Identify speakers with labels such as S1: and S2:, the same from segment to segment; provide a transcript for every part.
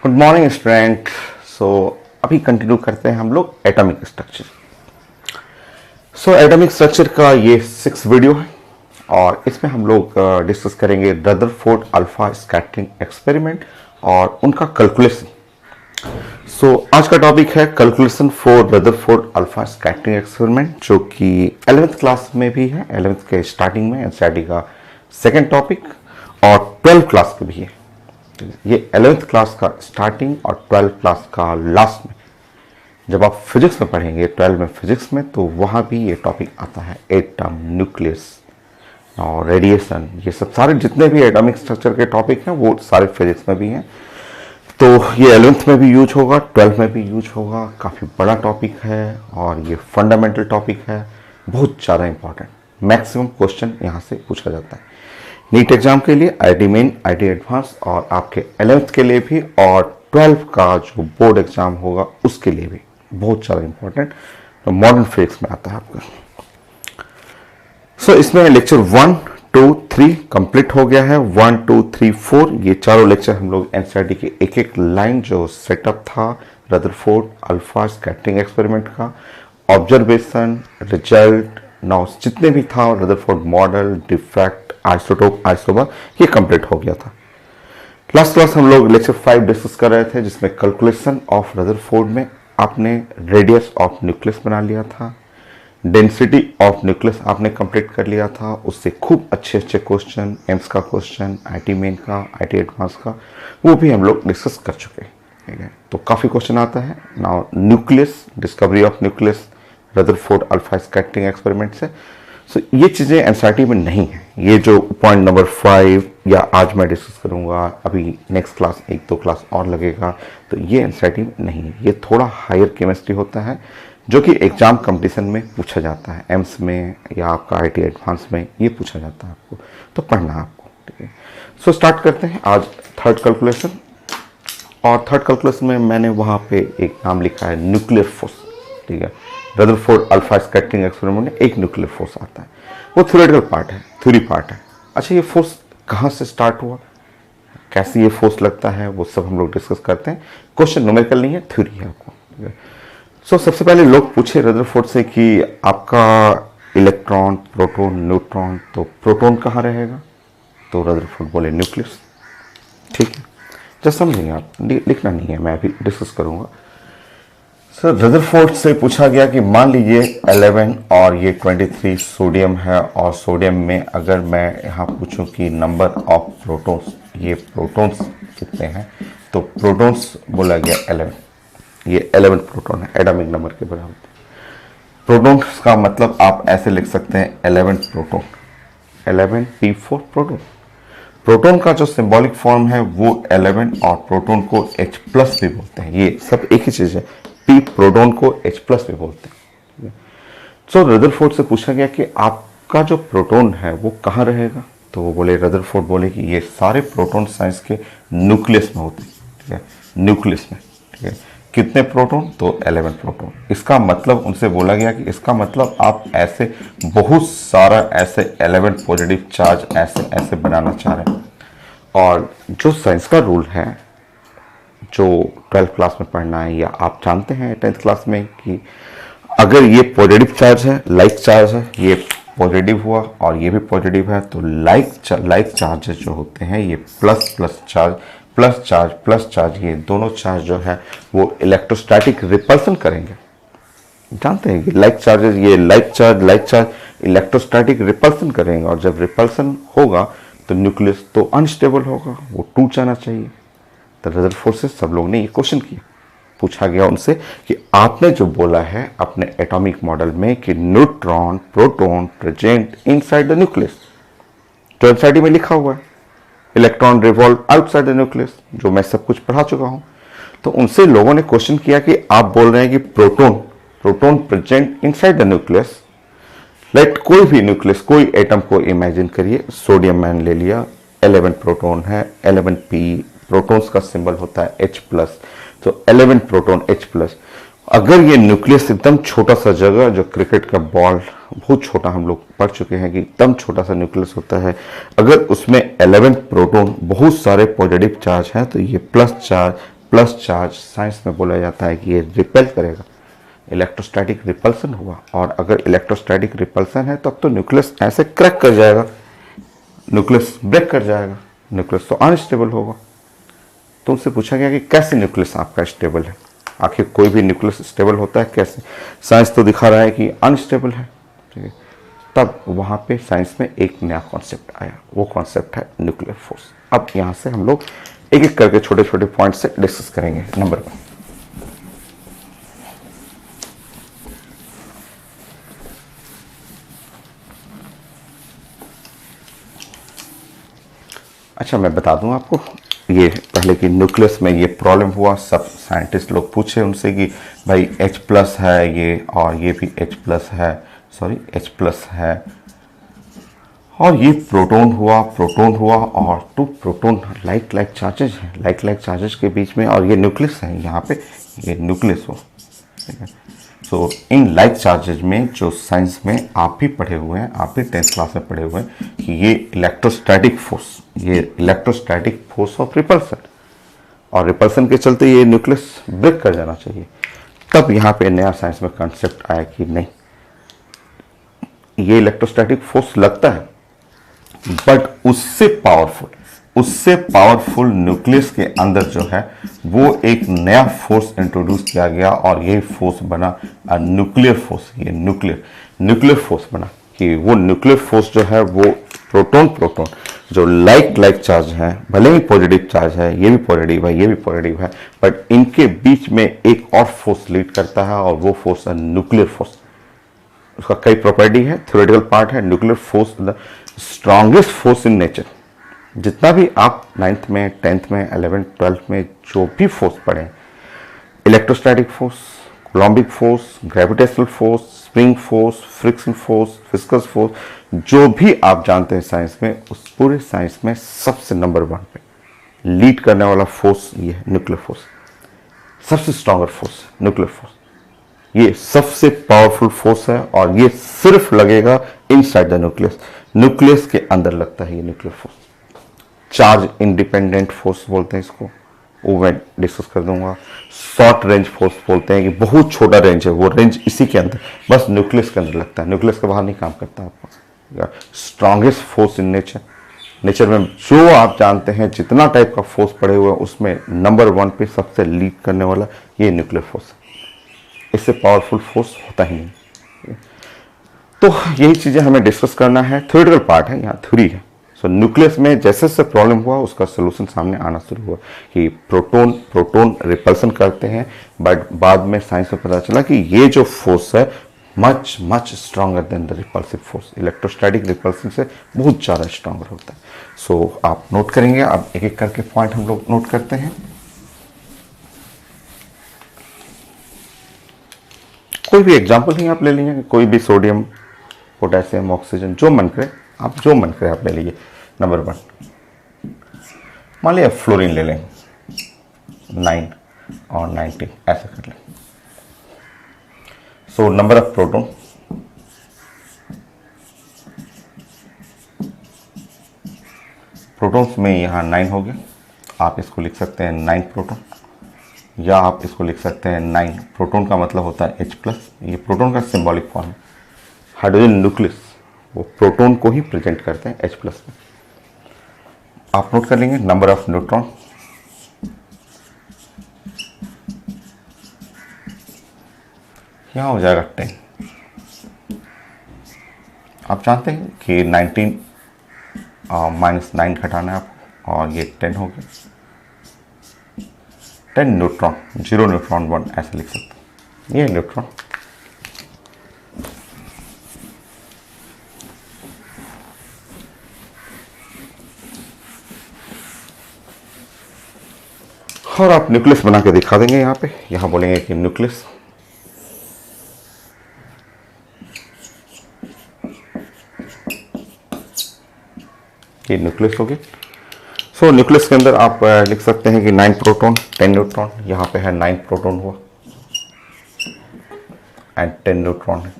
S1: Good morning student. सो अभी continue करते हैं हम लोग एटॉमिक स्ट्रक्चर। एटॉमिक स्ट्रक्चर का ये 6 वीडियो है और इसमें हम लोग डिस्कस करेंगे रदरफोर्ड अल्फा स्कैटरिंग एक्सपेरिमेंट और उनका कैलकुलेशन। आज का टॉपिक है calculation for Rutherford alpha scattering experiment, जो कि 11th क्लास में भी है। 11th के स्टार्टिंग में एनसीईआरटी का सेकेंड टॉपिक और 12th क्लास के भी है। ये 11th क्लास का स्टार्टिंग और 12th क्लास का लास्ट में जब आप फिजिक्स में पढ़ेंगे 12 में फिजिक्स में, तो वहाँ भी ये टॉपिक आता है। एटम, न्यूक्लियस और रेडिएशन, ये सब सारे जितने भी एटॉमिक स्ट्रक्चर के टॉपिक हैं वो सारे फिजिक्स में भी हैं। तो ये 11th में भी यूज होगा, 12th में भी यूज होगा। काफ़ी बड़ा टॉपिक है और ये फंडामेंटल टॉपिक है, बहुत ज़्यादा इंपॉर्टेंट। मैक्सिमम क्वेश्चन यहाँ से पूछा जाता है नीट एग्जाम के लिए, आईटी मेन, आईटी एडवांस और आपके 11th के लिए भी, और 12th का जो बोर्ड एग्जाम होगा उसके लिए भी बहुत ज़्यादा इंपॉर्टेंट। तो मॉडर्न फिजिक्स में आता है आपका। इसमें लेक्चर 1, 2, 3 कंप्लीट हो गया है। 1, 2, 3, 4 ये चारों लेक्चर हम लोग एनसीईआरटी के एक एक लाइन जो सेटअप था रदरफोर्ड अल्फा स्कैटरिंग एक्सपेरिमेंट का, ऑब्जर्वेशन, रिजल्ट, नाउ जितने भी था, रदरफोर्ड मॉडल, डिफेक्ट, आइसोटोप, आइसोबर, ये कंप्लीट हो गया था। लास्ट क्लास हम लोग लेक्चर 5 डिस्कस कर रहे थे, जिसमें कैलकुलेशन ऑफ रदरफोर्ड में आपने रेडियस ऑफ न्यूक्लियस बना लिया था, डेंसिटी ऑफ न्यूक्लियस आपने कंप्लीट कर लिया था। उससे खूब अच्छे अच्छे क्वेश्चन, एम्स का क्वेश्चन, आईटी मेन का, आईटी एडवांस का, वो भी हम लोग डिस्कस कर चुके हैं। ठीक है, तो काफ़ी क्वेश्चन आता है। Now nucleus, discovery of nucleus, Rutherford alpha scattering experiment से। ये चीज़ें एनसीईआरटी में नहीं है। ये जो पॉइंट नंबर 5 या आज मैं डिस्कस करूँगा, अभी नेक्स्ट क्लास 1-2 क्लास और लगेगा, तो ये एनसीईआरटी में नहीं है। ये थोड़ा हायर केमिस्ट्री होता है जो कि एग्जाम कंपटीशन में पूछा जाता है, एम्स में या आपका आईटी एडवांस में ये पूछा जाता है आपको, तो पढ़ना है आपको। ठीक है, स्टार्ट करते हैं आज थर्ड कैलकुलेशन। और थर्ड कैलकुलेशन में मैंने वहाँ पे एक नाम लिखा है न्यूक्लियर फोर्स। ठीक है, रदरफोर्ड अल्फा स्कैटरिंग एक्सपेरिमेंट में एक न्यूक्लियर फोर्स आता है, वो थ्योरेटिकल पार्ट है, थ्योरी पार्ट है। अच्छा, ये फोर्स कहाँ से स्टार्ट हुआ, कैसे ये फोर्स लगता है, वो सब हम लोग डिस्कस करते हैं। क्वेश्चन न्यूमेरिकल नहीं है, थ्योरी है आपको। ठीक है, सबसे पहले लोग पूछे रदरफोर्ड से कि आपका इलेक्ट्रॉन, प्रोटॉन, न्यूट्रॉन, तो प्रोटॉन कहाँ रहेगा, तो रदरफोर्ड बोले न्यूक्लियस। ठीक है, जस्ट समझेंगे आप, लिखना नहीं है, मैं अभी डिस्कस करूँगा। रदरफोर्ड से पूछा गया कि मान लीजिए 11 और ये 23 सोडियम है, और सोडियम में अगर मैं यहाँ पूछूं कि नंबर ऑफ प्रोटॉन्स, ये प्रोटॉन्स कितने हैं, तो प्रोटॉन्स बोला गया 11। ये 11 प्रोटॉन है, एटॉमिक नंबर के बराबर। प्रोटॉन्स का मतलब आप ऐसे लिख सकते हैं 11 प्रोटॉन, 11 P4 प्रोटॉन। प्रोटॉन का जो सिंबॉलिक फॉर्म है वो 11, और प्रोटॉन को H+ भी बोलते हैं। ये सब एक ही चीज़ है, P प्रोटॉन को H+ भी बोलते हैं। रदरफोर्ड से पूछा गया कि आपका जो प्रोटॉन है वो कहाँ रहेगा, तो वो बोले, रदरफोर्ड बोले कि ये सारे प्रोटॉन साइंस के न्यूक्लियस में होते हैं। ठीक है, न्यूक्लियस में। ठीक है, कितने प्रोटॉन, तो 11 प्रोटॉन। इसका मतलब उनसे बोला गया कि इसका मतलब आप ऐसे बहुत सारा ऐसे 11 पॉजिटिव चार्ज ऐसे ऐसे बनाना चाह रहे हैं। और जो साइंस का रूल है, जो 12th क्लास में पढ़ना है, या आप जानते हैं 10th क्लास में, कि अगर ये पॉजिटिव चार्ज है, लाइक चार्ज है, ये पॉजिटिव हुआ और ये भी पॉजिटिव है, तो लाइक चार्जेस जो होते हैं ये प्लस चार्ज, ये दोनों चार्ज जो है वो इलेक्ट्रोस्टैटिक रिपल्सन करेंगे। जानते हैं कि लाइक चार्जेस, ये लाइक चार्ज इलेक्ट्रोस्टैटिक रिपल्सन करेंगे, और जब रिपल्सन होगा तो न्यूक्लियस तो अनस्टेबल होगा, वो टूट जाना चाहिए। तो रदरफोर्ड से सब लोग ने ये क्वेश्चन किया, पूछा गया उनसे कि आपने जो बोला है अपने एटॉमिक मॉडल में कि neutron, proton present inside the nucleus, तो एनसीईआरटी में लिखा हुआ है electron revolve outside the nucleus, जो मैं सब कुछ पढ़ा चुका हूं। तो उनसे लोगों ने क्वेश्चन किया कि आप बोल रहे हैं कि proton present inside the nucleus. Let कोई भी न्यूक्लियस, कोई एटम को इमेजिन करिए, सोडियम मैंने ले लिया, 11 प्रोटॉन है, 11P, प्रोटॉन्स का सिंबल होता है H+, तो 11 प्रोटॉन H+। अगर ये न्यूक्लियस एकदम छोटा सा जगह, जो क्रिकेट का बॉल बहुत छोटा, हम लोग पढ़ चुके हैं कि एकदम छोटा सा न्यूक्लियस होता है, अगर उसमें 11 प्रोटॉन बहुत सारे पॉजिटिव चार्ज हैं, तो ये प्लस चार्ज साइंस में बोला जाता है कि ये रिपेल करेगा, इलेक्ट्रोस्टैटिक रिपल्सन हुआ। और अगर इलेक्ट्रोस्टैटिक रिपल्सन है तब तो न्यूक्लियस ऐसे क्रैक कर जाएगा, न्यूक्लियस ब्रेक कर जाएगा, न्यूक्लियस तो अनस्टेबल होगा। तो उनसे पूछा गया कि कैसे न्यूक्लियस आपका स्टेबल है, आखिर कोई भी न्यूक्लियस स्टेबल होता है कैसे? साइंस तो दिखा रहा है कि अनस्टेबल है, ठीक है। तब वहाँ पे साइंस में एक नया कॉन्सेप्ट आया, वो कॉन्सेप्ट है न्यूक्लियर फोर्स। अब यहाँ से हम लोग एक एक करके छोटे छोटे पॉइंट से डिस्कस करेंगे। नंबर 1, अच्छा मैं बता दूं आपको, ये पहले कि न्यूक्लियस में ये प्रॉब्लम हुआ, सब साइंटिस्ट लोग पूछे उनसे कि भाई H+ है ये, और ये भी H+ है, सॉरी H+ है, और ये प्रोटॉन हुआ और 2 प्रोटॉन लाइक चार्जेज हैं, लाइक चार्जेज के बीच में, और ये न्यूक्लियस है, यहाँ पे ये न्यूक्लियस हो, ठीक है। सो इन लाइक चार्जेज में जो साइंस में आप भी पढ़े हुए हैं, आप भी 10th क्लास में पढ़े हुए हैं कि ये इलेक्ट्रोस्टैटिक फोर्स ऑफ रिपल्सन, और रिपल्सन के चलते ये न्यूक्लियस ब्रेक कर जाना चाहिए। तब यहाँ पे नया साइंस में कॉन्सेप्ट आया कि नहीं, ये इलेक्ट्रोस्टैटिक फोर्स लगता है बट उससे पावरफुल न्यूक्लियस के अंदर जो है वो एक नया फोर्स इंट्रोड्यूस किया गया, और ये फोर्स बना न्यूक्लियर फोर्स। ये न्यूक्लियर फोर्स बना कि वो न्यूक्लियर फोर्स जो है वो प्रोटॉन जो लाइक चार्ज है, भले ही पॉजिटिव चार्ज है, ये भी पॉजिटिव है, ये भी पॉजिटिव है, बट इनके बीच में एक और फोर्स लीड करता है, और वो फोर्स है न्यूक्लियर फोर्स। उसका कई प्रॉपर्टी है, थ्योरेटिकल पार्ट है। Nuclear force the strongest force in nature. जितना भी आप 9th में, 10th में, 11th, 12th में जो भी फोर्स पढ़े, electrostatic force, Coulombic force, gravitational force, spring force, friction force, viscous force, जो भी आप जानते हैं साइंस में, उस पूरे साइंस में सबसे नंबर 1 पे लीड करने वाला फोर्स ये है न्यूक्लियर फोर्स। सबसे स्ट्रॉन्गर फोर्स न्यूक्लियर फोर्स, ये सबसे पावरफुल फोर्स है, और ये सिर्फ लगेगा इनसाइड द न्यूक्लियस के अंदर लगता है ये nuclear force. Charge independent force बोलते हैं इसको, वो मैं डिस्कस कर दूंगा। शॉर्ट रेंज फोर्स बोलते हैं कि बहुत छोटा रेंज है, वो रेंज इसी के अंदर, बस न्यूक्लियस के अंदर लगता है, न्यूक्लियस के बाहर नहीं काम करता आपका। स्ट्रॉन्गेस्ट फोर्स इन नेचर में जो आप जानते हैं, जितना टाइप का फोर्स पड़े हुए हैं, उसमें नंबर 1 पे सबसे लीड करने वाला ये न्यूक्लियर फोर्स है। इससे पावरफुल फोर्स होता ही नहीं। तो यही चीजें हमें डिस्कस करना है, थ्योरेटिकल पार्ट है, यहाँ थ्योरी है। सो न्यूक्लियस में जैसे जैसे प्रॉब्लम हुआ, उसका सोल्यूशन सामने आना शुरू हुआ कि प्रोटॉन रिपल्सन करते हैं, बट बाद में साइंस में पता चला कि ये जो फोर्स है much stronger than the repulsive force, electrostatic repulsion से बहुत ज़्यादा स्ट्रॉन्गर होता है। सो आप नोट करेंगे, अब एक एक करके पॉइंट हम लोग नोट करते हैं। कोई भी एग्जाम्पल ही आप ले लीजिए, कोई भी सोडियम, पोटेशियम, ऑक्सीजन, जो मन करे आप ले लीजिए। नंबर 1, मान लिया फ्लोरीन ले लें, 9 और 90 ऐसा कर लें। सो नंबर ऑफ प्रोटॉन्स में यहाँ 9 हो गया, आप इसको लिख सकते हैं 9 प्रोटॉन, या आप इसको लिख सकते हैं 9 प्रोटॉन का मतलब होता है H+। ये प्रोटॉन का सिंबॉलिक फॉर्म है। हाइड्रोजन न्यूक्लियस वो प्रोटॉन को ही प्रेजेंट करते हैं H+ में। आप नोट कर लेंगे नंबर ऑफ न्यूट्रॉन, यहाँ हो जाएगा 10। आप जानते हैं कि 19 -9 घटाना है आपको, और ये 10 हो गया। 10 न्यूट्रॉन, 0 न्यूट्रॉन 1 ऐसे लिख सकते हैं। ये न्यूट्रॉन, और आप न्यूक्लियस बना के दिखा देंगे। यहाँ पे यहाँ बोलेंगे कि न्यूक्लियस, ये न्यूक्लियस हो गया। सो न्यूक्लियस के अंदर आप लिख सकते हैं कि 9 प्रोटॉन, 10 न्यूट्रॉन, यहाँ पे है 9 प्रोटॉन हुआ एंड 10 न्यूट्रॉन है।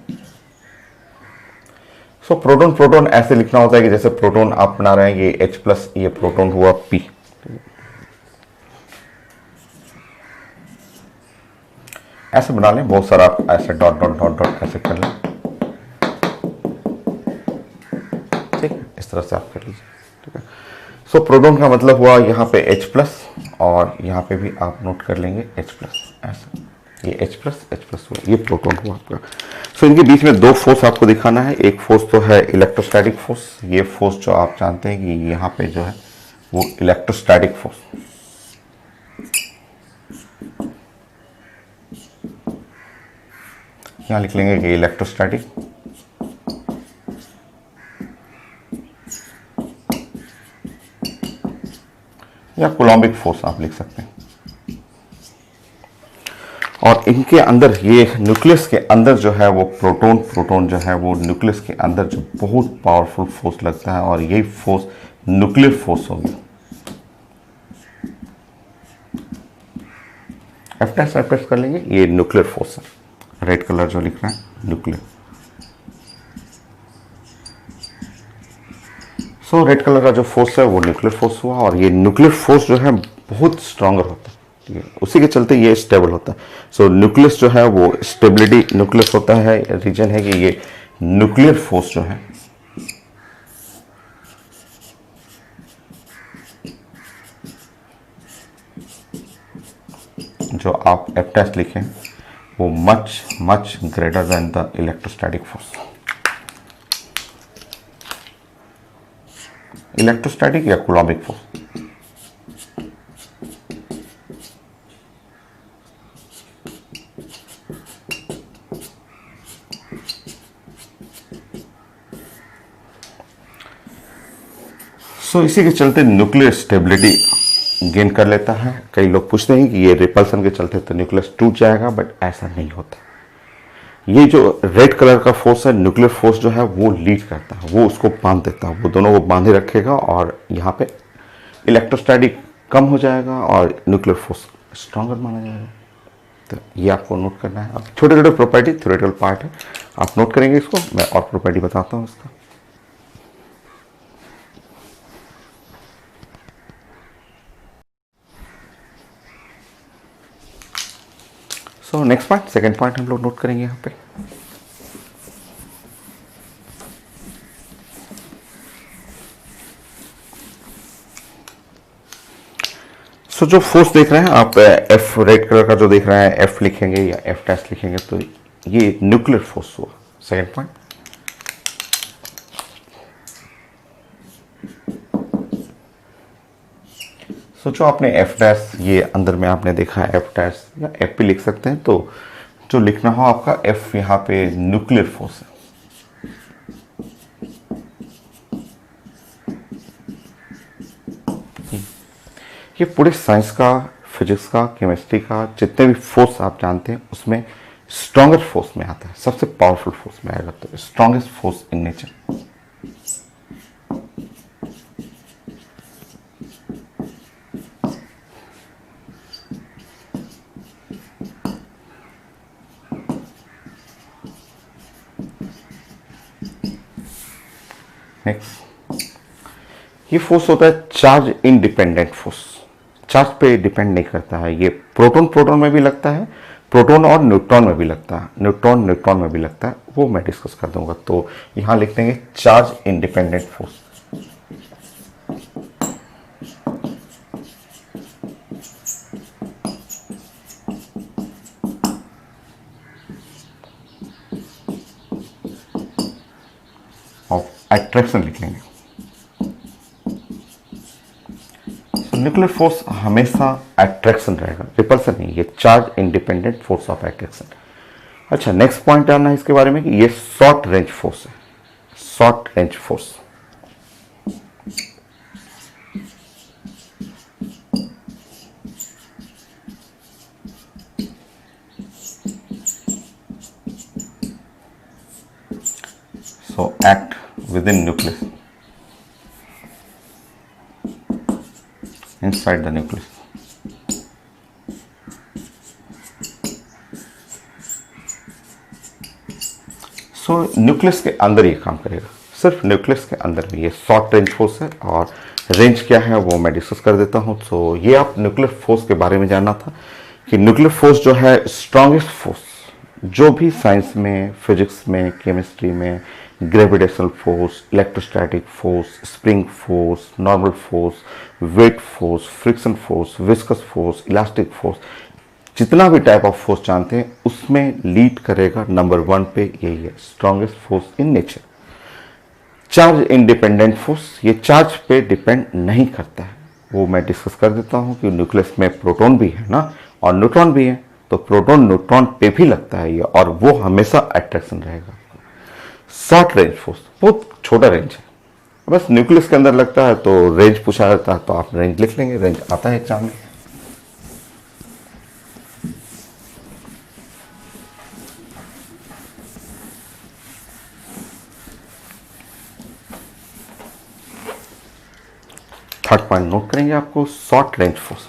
S1: सो प्रोटॉन ऐसे लिखना होता है कि जैसे प्रोटॉन आप बना रहे हैं, ये H+, ये प्रोटॉन हुआ P। ऐसे बना लें, बहुत सारा आप ऐसे डॉट डॉट डॉट डॉट ऐसे कर लें, ठीक है, इस तरह से आप कर लीजिए, ठीक है। सो प्रोटॉन का मतलब हुआ यहाँ पे H प्लस, और यहाँ पे भी आप नोट कर लेंगे H प्लस, ऐसा, ये H प्लस हुआ, ये प्रोटॉन हुआ आपका। सो इनके बीच में दो फोर्स आपको दिखाना है। एक फोर्स तो है इलेक्ट्रोस्टैटिक फोर्स, ये फोर्स जो आप जानते हैं कि यहाँ पे जो है वो इलेक्ट्रोस्टैटिक फोर्स, यहाँ लिख लेंगे कि इलेक्ट्रोस्टैटिक, या कूलॉम्बिक फोर्स आप लिख सकते हैं। और इनके अंदर, ये न्यूक्लियस के अंदर जो है वो प्रोटॉन जो है वो न्यूक्लियस के अंदर जो बहुत पावरफुल फोर्स लगता है, और यही फोर्स न्यूक्लियर फोर्स होगी। एफ कर लेंगे, ये न्यूक्लियर फोर्स है, रेड कलर जो लिख रहा है न्यूक्लियर। सो रेड कलर का जो फोर्स है वो न्यूक्लियर फोर्स हुआ, और ये न्यूक्लियर फोर्स जो है बहुत स्ट्रॉन्गर होता है, ठीक है, उसी के चलते ये स्टेबल होता है। सो न्यूक्लियस जो है वो स्टेबिलिटी न्यूक्लियस होता है, रीजन है कि ये न्यूक्लियर फोर्स जो है जो आप एफ टेस्ट लिखें वो much greater than the electrostatic force. Electrostatic या कूलॉम्बिक फोर्स, सो इसी के चलते न्यूक्लियर स्टेबिलिटी गेन कर लेता है। कई लोग पूछते हैं कि ये रिपल्सन के चलते तो न्यूक्लियस टूट जाएगा, बट ऐसा नहीं होता। ये जो रेड कलर का फोर्स है, न्यूक्लियर फोर्स जो है वो लीड करता है, वो उसको बांध देता है, वो दोनों को बांधे रखेगा, और यहाँ पे इलेक्ट्रोस्टैटिक कम हो जाएगा और न्यूक्लियर फोर्स स्ट्रॉन्गर माना जाएगा। तो ये आपको नोट करना है। अब छोटे छोटे प्रॉपर्टी थ्योरेटिकल पार्ट है, आप नोट करेंगे इसको, मैं और प्रॉपर्टी बताता हूँ इसका। So next point, second point हम लोग नोट करेंगे यहाँ पे। सो जो फोर्स देख रहे हैं आप, एफ रेड कलर का जो देख रहे हैं, एफ लिखेंगे या एफ टेस्ट लिखेंगे, तो ये न्यूक्लियर फोर्स हुआ, सेकेंड पॉइंट। सोचो आपने एफ डैश, ये अंदर में आपने देखा है एफ डैश, या एफ भी लिख सकते हैं, तो जो लिखना हो आपका एफ, यहाँ पे न्यूक्लियर फोर्स है। ये पूरे साइंस का, फिजिक्स का, केमिस्ट्री का, जितने भी फोर्स आप जानते हैं उसमें स्ट्रॉन्गर फोर्स में आता है, सबसे पावरफुल फोर्स में आएगा, तो strongest force in nature. Next, ये फोर्स होता है चार्ज इंडिपेंडेंट फोर्स, चार्ज पे डिपेंड नहीं करता है। ये प्रोटॉन में भी लगता है, प्रोटॉन और न्यूट्रॉन में भी लगता है, न्यूट्रॉन में भी लगता है, वो मैं डिस्कस कर दूंगा। तो यहां लिख देंगे चार्ज इंडिपेंडेंट फोर्स। अट्रैक्शन लिख लेंगे। न्यूक्लियर फोर्स हमेशा अट्रैक्शन रहेगा, रिपल्सन नहीं, ये charge independent force of attraction. अच्छा, नेक्स्ट पॉइंट जानना है इसके बारे में कि ये शॉर्ट रेंज फोर्स है, short range force. so act within nucleus, inside the nucleus. So nucleus के अंदर ये काम करेगा, सिर्फ न्यूक्लियस के अंदर में। ये शॉर्ट रेंज फोर्स है, और रेंज क्या है वो मैं डिस्कस कर देता हूँ। सो ये आप न्यूक्लियर फोर्स के बारे में जानना था कि न्यूक्लियर फोर्स जो है स्ट्रॉन्गेस्ट फोर्स, जो भी साइंस में, फिजिक्स में, केमिस्ट्री में, gravitational force, electrostatic force, spring force, normal force, weight force, friction force, viscous force, elastic force, जितना भी टाइप ऑफ फोर्स जानते हैं उसमें लीड करेगा नंबर 1 पे यही है, strongest force in nature. Charge independent force, ये चार्ज पे डिपेंड नहीं करता है, वो मैं डिस्कस कर देता हूं कि न्यूक्लियस में प्रोटॉन भी है ना और न्यूट्रॉन भी है, तो प्रोटॉन न्यूट्रॉन पे भी लगता है ये, और वो हमेशा अट्रैक्शन रहेगा। शॉर्ट रेंज फोर्स, बहुत छोटा रेंज है, बस न्यूक्लियस के अंदर लगता है तो रेंज पूछा जाता है, तो आप रेंज लिख लेंगे, रेंज आता है एग्जाम में। थर्ड पॉइंट नोट करेंगे आपको, short range force.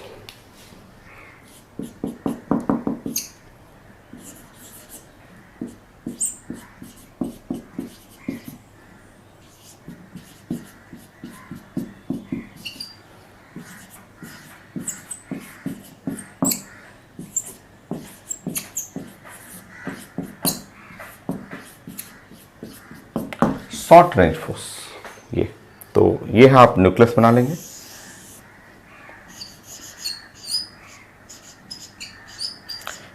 S1: Short range force, ये तो ये है, आप न्यूक्लियस बना लेंगे।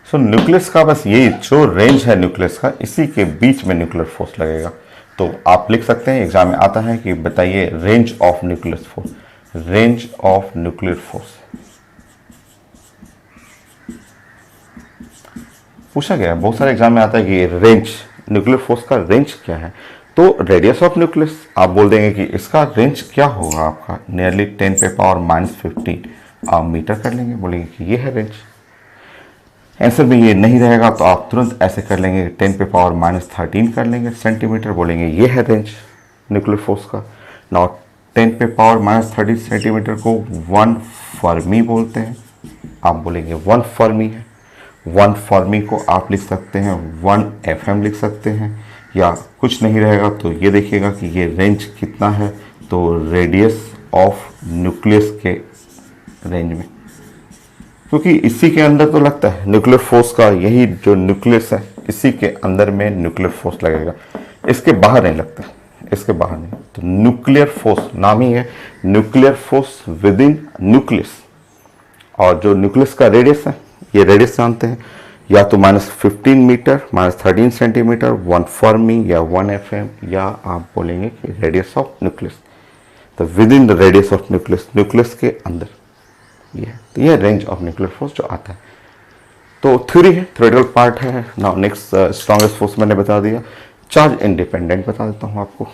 S1: सो न्यूक्लियस का बस ये जो रेंज है न्यूक्लियस का, इसी के बीच में न्यूक्लियर फोर्स लगेगा। तो आप लिख सकते हैं, एग्जाम में आता है कि बताइए range of nuclear force, range of nuclear force पूछा गया है, बहुत सारे एग्जाम में आता है कि रेंज, न्यूक्लियर फोर्स का रेंज क्या है, तो रेडियस ऑफ न्यूक्लियस आप बोल देंगे कि इसका रेंज क्या होगा आपका, नियरली 10⁻⁻15 आप मीटर कर लेंगे, बोलेंगे कि ये है रेंज। आंसर में ये नहीं रहेगा तो आप तुरंत ऐसे कर लेंगे, 10⁻⁻13 कर लेंगे सेंटीमीटर, बोलेंगे ये है रेंज न्यूक्लियर फोर्स का। नाउ 10⁻⁻30 सेंटीमीटर को 1 फर्मी बोलते हैं, आप बोलेंगे 1 फर्मी है। 1 फर्मी को आप लिख सकते हैं 1 FM लिख सकते हैं, या कुछ नहीं रहेगा तो ये देखिएगा कि ये रेंज कितना है, तो रेडियस ऑफ न्यूक्लियस के रेंज में, क्योंकि इसी के अंदर तो लगता है न्यूक्लियर फोर्स का, यही जो न्यूक्लियस है इसी के अंदर में न्यूक्लियर फोर्स लगेगा, इसके बाहर नहीं लगता, इसके बाहर नहीं। तो न्यूक्लियर फोर्स नाम ही है, nuclear force with in nucleus. और जो न्यूक्लियस का रेडियस है, ये रेडियस जानते हैं, या तो -15 मीटर, -13 सेंटीमीटर, 1 फर्मी या 1 FM, या आप बोलेंगे कि रेडियस ऑफ न्यूक्लियस, तो with in the radius of nucleus, nucleus के अंदर ये, तो ये रेंज ऑफ न्यूक्लियर फोर्स जो आता है। तो थ्योरी है, थ्योरेटिकल पार्ट है। नाउ नेक्स्ट स्ट्रॉन्गेस्ट फोर्स मैंने बता दिया, चार्ज इंडिपेंडेंट बता देता हूं आपको।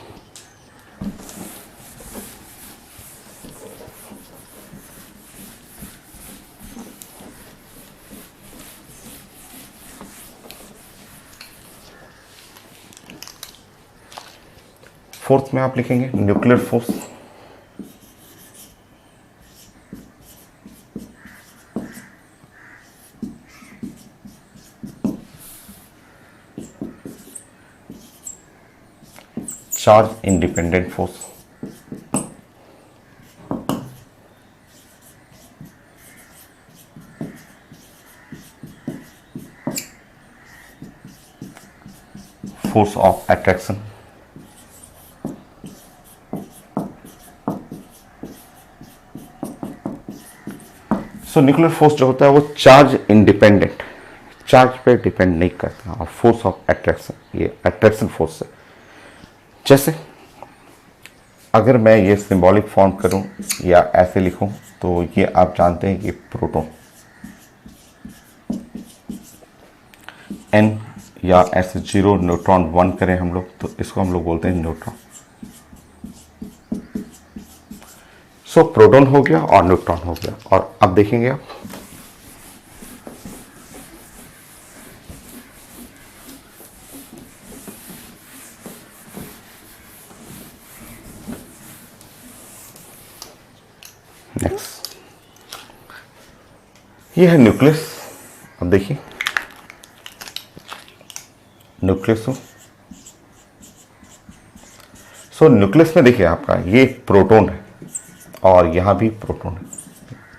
S1: फोर्थ में आप लिखेंगे nuclear force, charge independent force, force of attraction, so nuclear force जो होता है वो चार्ज इंडिपेंडेंट, चार्ज पे डिपेंड नहीं करता, और फोर्स ऑफ अट्रैक्शन, ये अट्रैक्शन फोर्स है। जैसे अगर मैं ये सिंबॉलिक फॉर्म करूं या ऐसे लिखूं, तो ये आप जानते हैं कि प्रोटॉन, n, या ऐसे 0 न्यूट्रॉन 1 करें हम लोग, तो इसको हम लोग बोलते हैं न्यूट्रॉन। सो प्रोटॉन हो गया और न्यूट्रॉन हो गया, और अब देखेंगे आप नेक्स्ट, ये है न्यूक्लियस। अब देखिए न्यूक्लियस हो, सो न्यूक्लियस में देखिए आपका ये प्रोटॉन है और यहां भी प्रोटॉन है,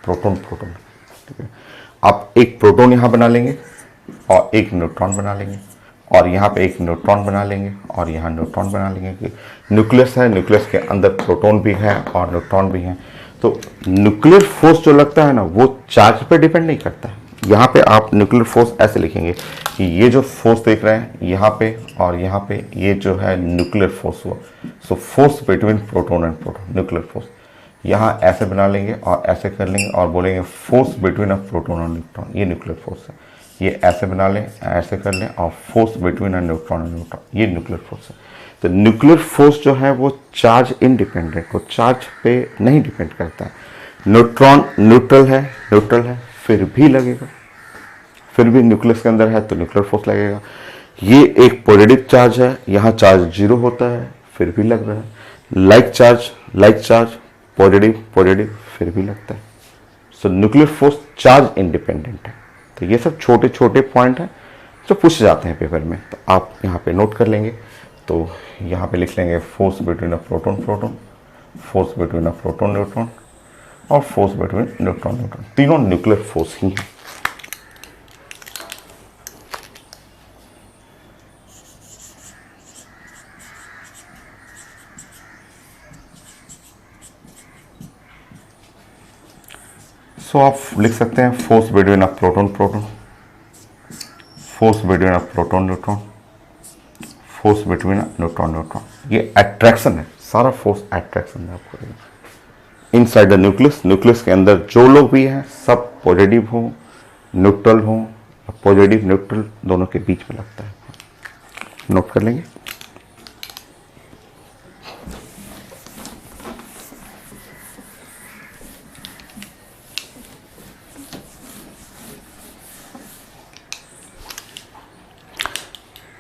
S1: प्रोटॉन प्रोटॉन। ठीक है। आप एक प्रोटॉन यहाँ बना लेंगे और एक न्यूट्रॉन बना लेंगे, और यहाँ पे एक न्यूट्रॉन बना लेंगे और यहाँ न्यूट्रॉन बना लेंगे कि न्यूक्लियस है, न्यूक्लियस के अंदर प्रोटॉन भी है और न्यूट्रॉन भी है। तो न्यूक्लियर फोर्स जो लगता है ना वो चार्ज पे डिपेंड नहीं करता है। यहाँ पे आप न्यूक्लियर फोर्स ऐसे लिखेंगे कि ये जो फोर्स देख रहे हैं यहाँ पे और यहाँ पे, ये जो है न्यूक्लियर फोर्स हुआ। So force between proton and proton, nuclear force. यहाँ ऐसे बना लेंगे और ऐसे कर लेंगे और बोलेंगे फोर्स बिटवीन अ प्रोटॉन और न्यूट्रॉन, ये न्यूक्लियर फोर्स है। ये ऐसे बना लें, ऐसे कर लें, और force between a neutron and neutron, ये न्यूक्लियर फोर्स है। तो न्यूक्लियर फोर्स जो है वो चार्ज इंडिपेंडेंट, वो चार्ज पे नहीं डिपेंड करता है। न्यूट्रॉन न्यूट्रल है फिर भी लगेगा, फिर भी न्यूक्लियस के अंदर है तो न्यूक्लियर फोर्स लगेगा। ये एक पॉजिटिव चार्ज है, यहाँ चार्ज 0 होता है फिर भी लग रहा है। लाइक चार्ज पॉजिटिव फिर भी लगता है। सो न्यूक्लियर फोर्स चार्ज इंडिपेंडेंट है। तो ये सब छोटे छोटे पॉइंट हैं जो पूछे जाते हैं पेपर में, तो आप यहाँ पे नोट कर लेंगे। तो यहाँ पे लिख लेंगे force between a proton, force between a proton neutron, और फोर्स बिटवीन न्यूट्रॉन। तीनों न्यूक्लियर फोर्स ही हैं। सो आप लिख सकते हैं force between a proton, force between a proton neutron, force between a neutron. ये अट्रैक्शन है, सारा फोर्स अट्रैक्शन है आपको। इनसाइड द न्यूक्लियस के अंदर जो लोग भी हैं सब पॉजिटिव हो, न्यूट्रल हो, पॉजिटिव न्यूट्रल दोनों के बीच में लगता है। नोट कर लेंगे।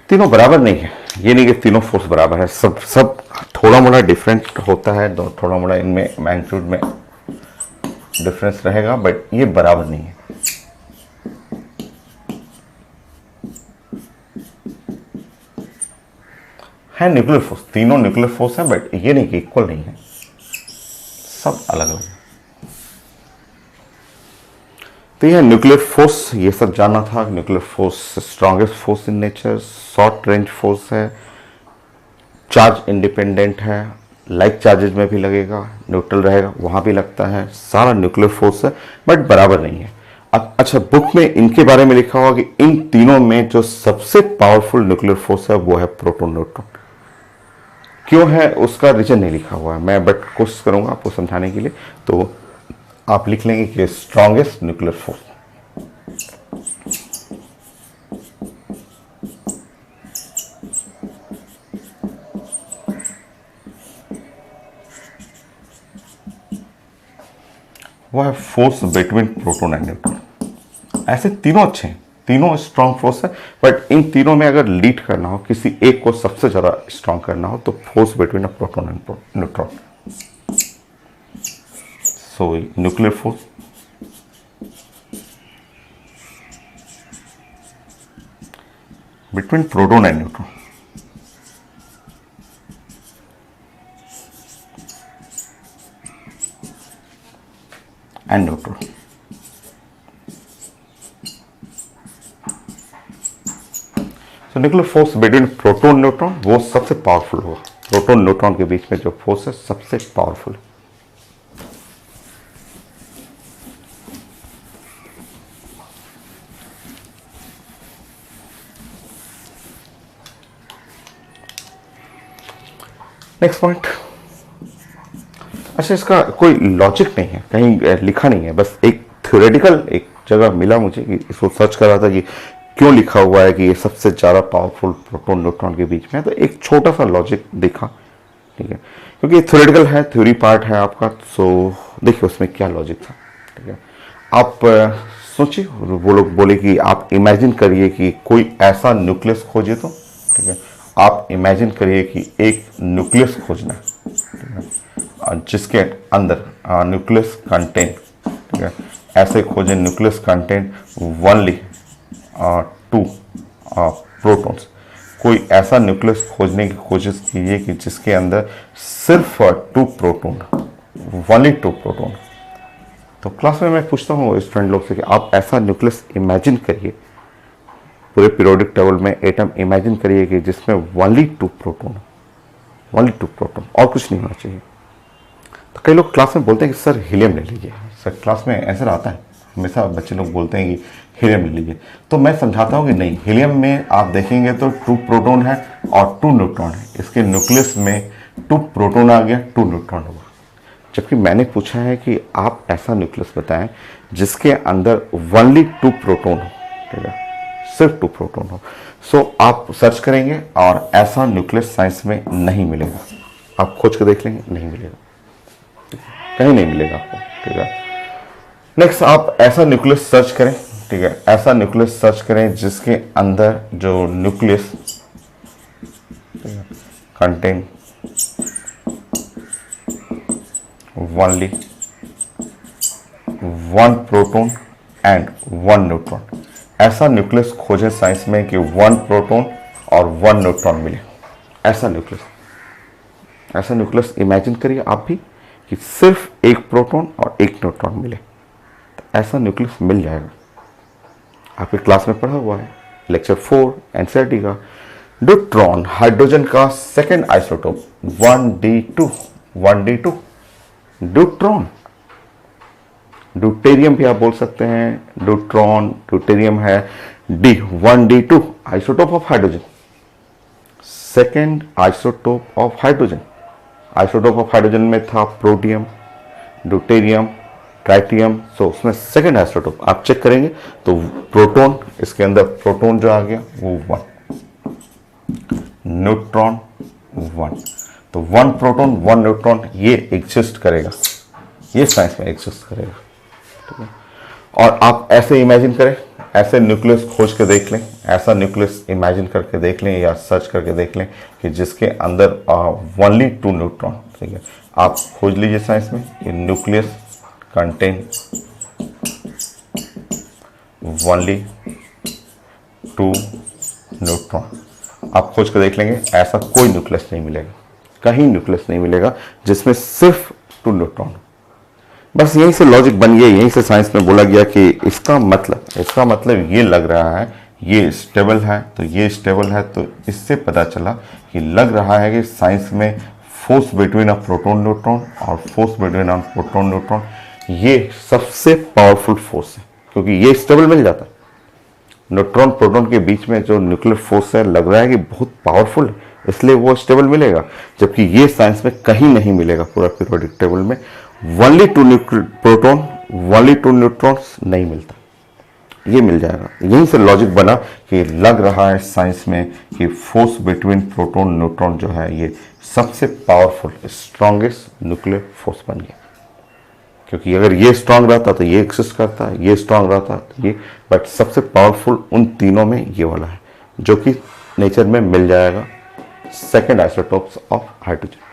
S1: तीनों बराबर नहीं है, ये नहीं कि तीनों फोर्स बराबर है, सब थोड़ा मोड़ा डिफरेंट होता है, थोड़ा मोड़ा इनमें मैग्नीट्यूड में डिफरेंस रहेगा, बट ये बराबर नहीं है। न्यूक्लियर फोर्स, तीनों न्यूक्लियर फोर्स है, बट ये नहीं कि इक्वल नहीं है, सब अलग अलग है। तो यह न्यूक्लियर फोर्स, ये सब जानना था। Nuclear force strongest force in nature, short range force है, चार्ज इंडिपेंडेंट है, लाइक चार्जेज में भी लगेगा, न्यूट्रल रहेगा वहां भी लगता है, सारा न्यूक्लियर फोर्स है, बट बराबर नहीं है। अच्छा, बुक में इनके बारे में लिखा हुआ कि इन तीनों में जो सबसे पावरफुल न्यूक्लियर फोर्स है वो है प्रोटॉन न्यूट्रॉन। क्यों है उसका रीजन नहीं लिखा हुआ है, मैं बट कोशिश करूंगा आपको समझाने के लिए। तो आप लिख लेंगे कि स्ट्रॉन्गेस्ट न्यूक्लियर फोर्स, वो है force between proton and neutron. ऐसे तीनों अच्छे हैं, तीनों स्ट्रॉन्ग फोर्स है, बट इन तीनों में अगर लीड करना हो, किसी एक को सबसे ज्यादा स्ट्रॉन्ग करना हो, तो force between a proton and neutron. So nuclear force between proton and neutron, and neutron. So nuclear force between proton neutron वो सबसे पावरफुल होगा। प्रोटॉन न्यूट्रॉन के बीच में जो फोर्स है सबसे पावरफुल है। Next point. अच्छा, इसका कोई लॉजिक नहीं है, कहीं लिखा नहीं है, बस एक थ्योरेटिकल एक जगह मिला मुझे कि इसको सर्च कर रहा था कि क्यों लिखा हुआ है कि ये सबसे ज़्यादा पावरफुल प्रोटॉन न्यूट्रॉन के बीच में है। तो एक छोटा सा लॉजिक देखा, ठीक है, क्योंकि थ्योरेटिकल है, थ्योरी पार्ट है आपका। सो देखिए उसमें क्या लॉजिक था, ठीक है। आप सोचिए, वो लोग बोले कि आप इमेजिन करिए कि कोई ऐसा न्यूक्लियस खोजे, तो ठीक है, आप इमेजिन करिए कि एक न्यूक्लियस खोजना है, ठीक है, जिसके अंदर न्यूक्लियस कंटेंट, ठीक है, ऐसे खोजें न्यूक्लियस कंटेंट ओनली 2 प्रोटॉन्स। कोई ऐसा न्यूक्लियस खोजने की कोशिश कीजिए कि जिसके अंदर सिर्फ 2 प्रोटॉन, ओनली 2 प्रोटॉन, तो क्लास में मैं पूछता हूँ स्टूडेंट लोग से कि आप ऐसा न्यूक्लियस इमेजिन करिए, पूरे पीरियोडिक टेबल में एटम इमेजिन करिए कि जिसमें ओनली 2 प्रोटॉन, ओनली 2 प्रोटॉन, और कुछ नहीं होना चाहिए। तो कई लोग क्लास में बोलते हैं कि सर हीलियम ले लीजिए। सर क्लास में आंसर आता है, हमेशा बच्चे लोग बोलते हैं कि हीलियम ले लीजिए। तो मैं समझाता हूँ कि नहीं, हीलियम में आप देखेंगे तो 2 प्रोटॉन है और 2 न्यूट्रॉन है। इसके न्यूक्लियस में 2 प्रोटॉन आ गया, 2 न्यूट्रॉन हुआ। जबकि मैंने पूछा है कि आप ऐसा न्यूक्लियस बताएं जिसके अंदर ओनली 2 प्रोटॉन हो, ठीक है, सिर्फ 2 प्रोटॉन हो। सो आप सर्च करेंगे और ऐसा न्यूक्लियस साइंस में नहीं मिलेगा। आप खोज के देख लेंगे, नहीं मिलेगा, कहीं नहीं मिलेगा आपको, ठीक है। नेक्स्ट, आप ऐसा न्यूक्लियस सर्च करें, ठीक है, ऐसा न्यूक्लियस सर्च करें जिसके अंदर जो nucleus contain only 1 proton and 1 neutron. ऐसा न्यूक्लियस खोजें साइंस में कि 1 प्रोटॉन और 1 न्यूट्रॉन मिले। ऐसा न्यूक्लियस इमेजिन करिए आप भी कि सिर्फ 1 प्रोटॉन और 1 न्यूट्रॉन मिले। तो ऐसा न्यूक्लियस मिल जाएगा, आपके क्लास में पढ़ा हुआ है, लेक्चर 4 एनसीईआरटी का। ड्यूट्रॉन, हाइड्रोजन का second isotope, 1d2, 1d2 deuteron. Deuterium भी आप बोल सकते हैं, ड्यूट्रॉन, ड्यूटेरियम है, D 1d2 isotope of hydrogen, second isotope of hydrogen. Isotope of hydrogen में था प्रोटियम, ड्यूटेरियम, ट्राइटियम। सो उसमें सेकेंड आइसोटोप आप चेक करेंगे तो प्रोटॉन, इसके अंदर प्रोटॉन जो आ गया वो 1, न्यूट्रॉन 1। तो 1 प्रोटॉन 1 न्यूट्रॉन ये एग्जिस्ट करेगा, ये साइंस में एग्जिस्ट करेगा, ठीक है। और आप ऐसे इमेजिन करें, ऐसे न्यूक्लियस खोज के देख लें, ऐसा न्यूक्लियस इमेजिन करके देख लें या सर्च करके देख लें कि जिसके अंदर ओनली 2 न्यूट्रॉन, ठीक है। आप खोज लीजिए साइंस में कि न्यूक्लियस कंटेन ओनली 2 न्यूट्रॉन। आप खोज के देख लेंगे, ऐसा कोई न्यूक्लियस नहीं मिलेगा, कहीं न्यूक्लियस नहीं मिलेगा जिसमें सिर्फ 2 न्यूट्रॉन। बस यहीं से लॉजिक बन गया, यहीं से साइंस में बोला गया कि इसका मतलब ये लग रहा है, ये स्टेबल है तो ये स्टेबल है। तो इससे पता चला कि लग रहा है कि साइंस में force between a proton neutron और force between a proton neutron ये सबसे पावरफुल फोर्स है, क्योंकि ये स्टेबल मिल जाता है। न्यूट्रॉन प्रोटॉन के बीच में जो न्यूक्लियर फोर्स है लग रहा है कि बहुत पावरफुल है, इसलिए वो स्टेबल मिलेगा। जबकि ये साइंस में कहीं नहीं मिलेगा, पूरा पीरियोडिक टेबल में ओनली 2 प्रोटॉन, ओनली 2 न्यूट्रॉन्स नहीं मिलता, ये मिल जाएगा। यहीं से लॉजिक बना कि लग रहा है साइंस में कि फोर्स बिटवीन प्रोटॉन न्यूट्रॉन जो है ये सबसे पावरफुल स्ट्रॉन्गेस्ट न्यूक्लियर फोर्स बन गया। क्योंकि अगर ये स्ट्रांग रहता तो ये एक्सिस्ट करता, ये स्ट्रांग रहता तो ये, बट सबसे पावरफुल उन तीनों में ये वाला है जो कि नेचर में मिल जाएगा, सेकेंड आइसोटोप्स ऑफ हाइड्रोजन।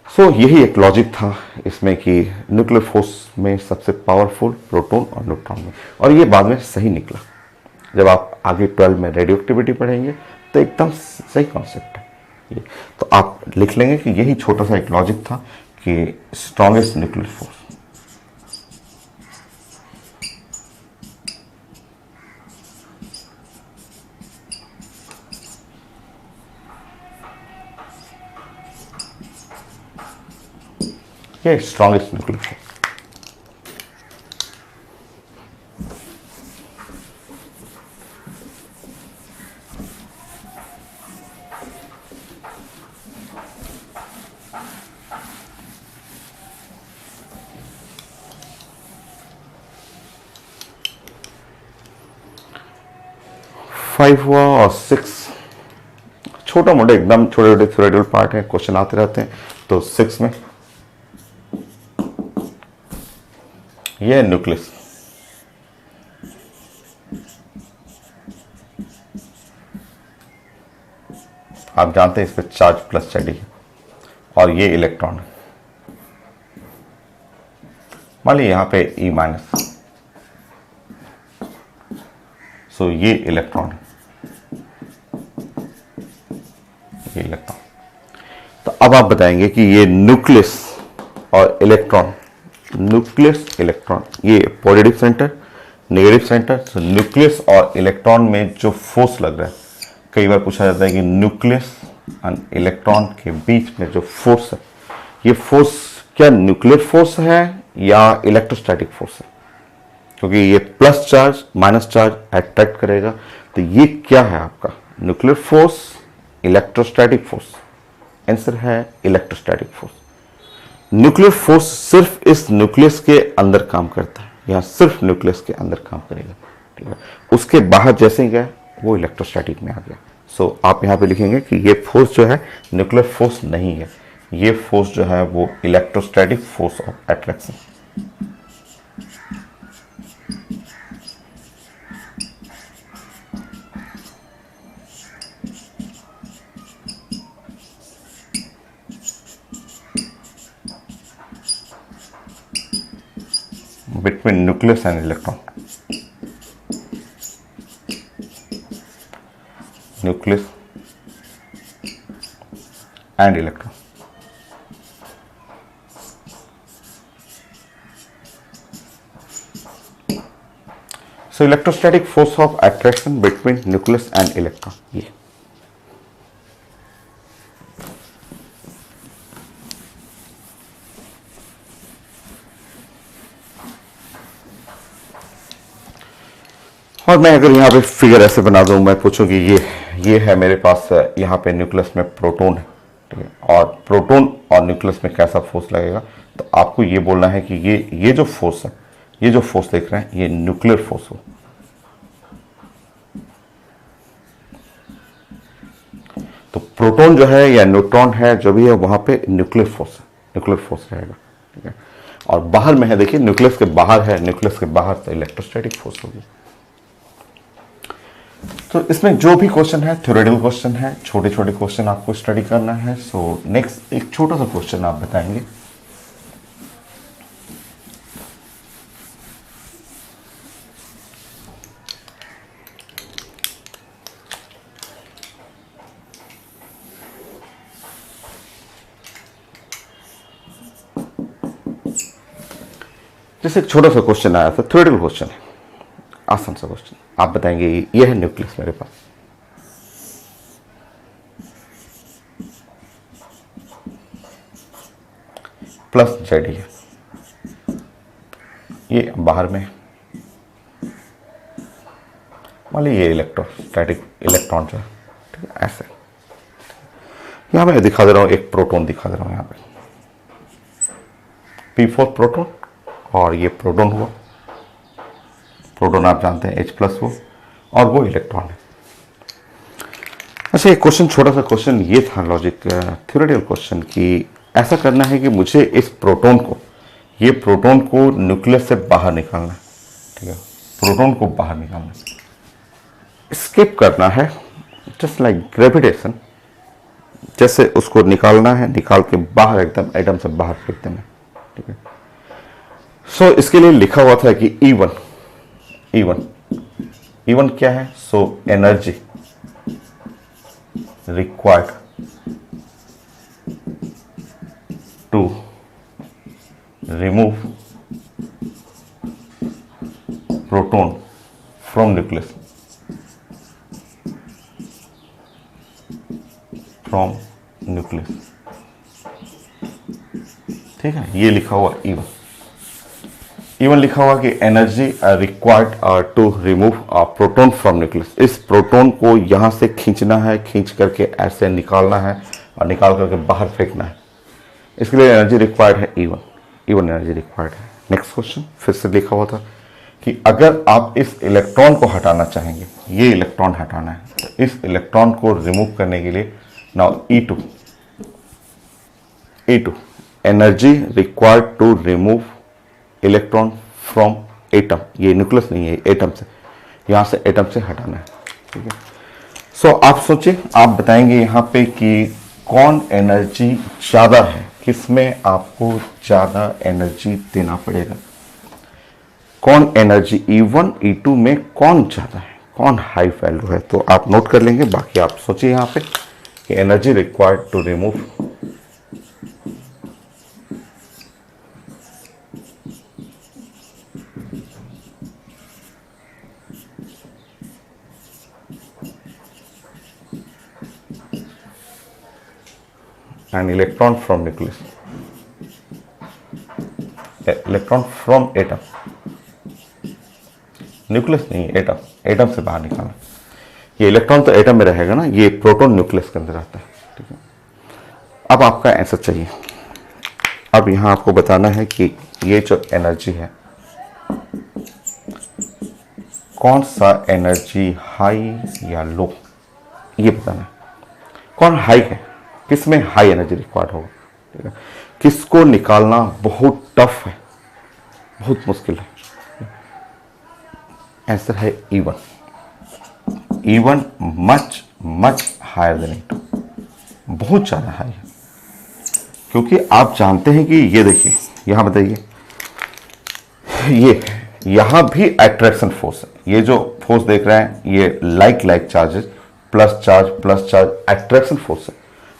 S1: सो यही एक लॉजिक था इसमें कि न्यूक्लियर फोर्स में सबसे पावरफुल प्रोटॉन और न्यूट्रॉन में, और ये बाद में सही निकला। जब आप आगे 12 में रेडियो एक्टिविटी पढ़ेंगे तो एकदम सही कॉन्सेप्ट है ये। तो आप लिख लेंगे कि यही छोटा सा एक लॉजिक था कि स्ट्रॉन्गेस्ट न्यूक्लियर फोर्स। ये स्ट्रॉन्गेस्ट न्यूक्लियर फोर्स। फाइव हुआ और 6 छोटा मोटा एकदम छोटे छोटे थ्योरेटिकल पार्ट है, क्वेश्चन आते रहते हैं। तो 6 में ये न्यूक्लियस, आप जानते हैं इस पर चार्ज प्लस स्टडी है और ये इलेक्ट्रॉन है। मान लीजिए यहां पे ई माइनस, सो ये इलेक्ट्रॉन है, ये इलेक्ट्रॉन। तो अब आप बताएंगे कि ये न्यूक्लियस और इलेक्ट्रॉन न्यूक्लियस इलेक्ट्रॉन, ये पॉजिटिव सेंटर नेगेटिव सेंटर। तो न्यूक्लियस और इलेक्ट्रॉन में जो फोर्स लग रहा है, कई बार पूछा जाता है कि न्यूक्लियस और इलेक्ट्रॉन के बीच में जो फोर्स है, ये फोर्स क्या न्यूक्लियर फोर्स है या इलेक्ट्रोस्टैटिक फोर्स है? क्योंकि ये plus charge minus charge attract करेगा, तो ये क्या है आपका nuclear force, electrostatic force? Answer है इलेक्ट्रोस्टैटिक फोर्स। न्यूक्लियर फोर्स सिर्फ इस न्यूक्लियस के अंदर काम करता है, यहाँ सिर्फ न्यूक्लियस के अंदर काम करेगा, ठीक है। उसके बाहर जैसे ही गया वो इलेक्ट्रोस्टैटिक में आ गया। सो आप यहाँ पे लिखेंगे कि ये फोर्स जो है न्यूक्लियर फोर्स नहीं है, ये फोर्स जो है वो electrostatic force of attraction. between nucleus and electron, nucleus and electron. So electrostatic force of attraction between nucleus and electron, ये और मैं अगर यहाँ पे फिगर ऐसे बना दूं, मैं पूछूं कि ये है मेरे पास, यहाँ पे न्यूक्लियस में प्रोटॉन है, ठीक है, और प्रोटॉन और न्यूक्लियस में कैसा फोर्स लगेगा, तो आपको ये बोलना है कि ये जो फोर्स है, ये जो फोर्स देख रहे हैं, ये न्यूक्लियर फोर्स हो। तो प्रोटॉन जो है या न्यूट्रॉन है, जो भी है वहां पे न्यूक्लियर फोर्स है, न्यूक्लियर फोर्स रहेगा, ठीक है। और बाहर में है, देखिए न्यूक्लियस के बाहर है, न्यूक्लियस के बाहर तो इलेक्ट्रोस्टैटिक फोर्स होगी। तो इसमें जो भी क्वेश्चन है थ्योरेटिकल क्वेश्चन है, छोटे छोटे क्वेश्चन आपको स्टडी करना है। सो नेक्स्ट एक छोटा सा क्वेश्चन आप बताएंगे। जैसे एक छोटा सा क्वेश्चन आया था, थ्योरेटिकल क्वेश्चन है, आसान सा क्वेश्चन। आप बताएंगे ये है न्यूक्लियस मेरे पास, प्लस जेड है, ये बाहर में मान लीजिए ये इलेक्ट्रोस्टैटिक इलेक्ट्रॉन जो है, ठीक है, ऐसे। यहां मैं दिखा दे रहा हूं, एक प्रोटॉन दिखा दे रहा हूं यहां पे, P4 प्रोटॉन, और ये प्रोटॉन हुआ, प्रोटॉन आप जानते हैं H+ वो, और वो इलेक्ट्रॉन है। अच्छा, एक क्वेश्चन, छोटा सा क्वेश्चन ये था, लॉजिक थ्योरेटिकल क्वेश्चन, कि ऐसा करना है कि मुझे इस प्रोटॉन को, ये प्रोटॉन को न्यूक्लियस से बाहर निकालना है, ठीक है, प्रोटॉन को बाहर निकालना है, स्किप करना है, जस्ट लाइक ग्रेविटेशन, जैसे उसको निकालना है, निकाल के बाहर एकदम एटम से बाहर फेंक देना है, ठीक है। सो इसके लिए लिखा हुआ था कि E1 क्या है? So energy required to remove proton from nucleus, ठीक है, ये लिखा हुआ E1 लिखा हुआ कि energy required to remove proton from nucleus. इस प्रोटॉन को यहां से खींचना है, खींच करके ऐसे निकालना है और निकाल करके बाहर फेंकना है। इसके लिए एनर्जी रिक्वायर्ड है E1 एनर्जी रिक्वायर्ड है। नेक्स्ट क्वेश्चन फिर से लिखा हुआ था कि अगर आप इस इलेक्ट्रॉन को हटाना चाहेंगे, ये इलेक्ट्रॉन हटाना है, तो इस इलेक्ट्रॉन को रिमूव करने के लिए now E2 energy required to remove electron from atom, ये न्यूक्लियस नहीं है, एटम से, यहां से एटम से हटाना है, ठीक है। सो आप सोचिए, आप बताएंगे यहां पे कि कौन एनर्जी ज्यादा है, किसमें आपको ज्यादा एनर्जी देना पड़ेगा, कौन एनर्जी E1 E2 में कौन ज्यादा है, कौन हाई वैल्यू है। तो आप नोट कर लेंगे, बाकी आप सोचिए यहां पे कि energy required to remove and electron from nucleus, electron from atom, nucleus नहीं, एटम, एटम से बाहर निकालना। ये इलेक्ट्रॉन तो एटम में रहेगा ना, ये प्रोटॉन न्यूक्लियस के अंदर आता है। ठीक है, अब आपका आंसर चाहिए। अब यहां आपको बताना है कि ये जो एनर्जी है, कौन सा एनर्जी हाई या लो, ये बताना है। कौन हाई है, किस में हाई एनर्जी रिक्वायर्ड होगा। ठीक है, किसको निकालना बहुत टफ है, बहुत मुश्किल है। आंसर है E1, E1 much much higher then E2, बहुत ज्यादा हाई है। क्योंकि आप जानते हैं कि ये देखिए, यहां बताइए, ये यहां भी अट्रैक्शन फोर्स है। ये जो फोर्स देख रहे हैं, ये like like charges, plus charge attraction force है।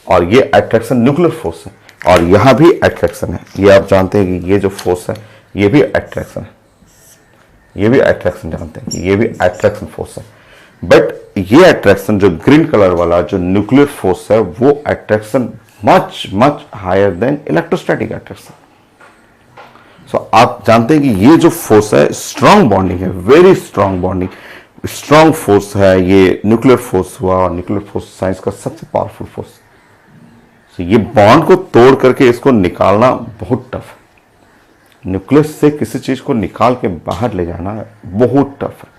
S1: और ये अट्रैक्शन न्यूक्लियर फोर्स है, और यहां भी अट्रैक्शन है। ये आप जानते हैं कि ये जो फोर्स है, ये भी अट्रैक्शन है, ये भी अट्रैक्शन जानते हैं कि ये भी अट्रैक्शन फोर्स है। बट ये अट्रैक्शन जो ग्रीन कलर वाला जो न्यूक्लियर फोर्स है, वो attraction much much higher than electrostatic attraction. So आप जानते हैं कि ये जो फोर्स है, स्ट्रांग बॉन्डिंग है, very strong bonding, strong force है ये न्यूक्लियर फोर्स हुआ। और न्यूक्लियर फोर्स साइंस का सबसे पावरफुल फोर्स। तो ये बॉन्ड को तोड़ करके इसको निकालना बहुत टफ है। न्यूक्लियस से किसी चीज को निकाल के बाहर ले जाना बहुत टफ है,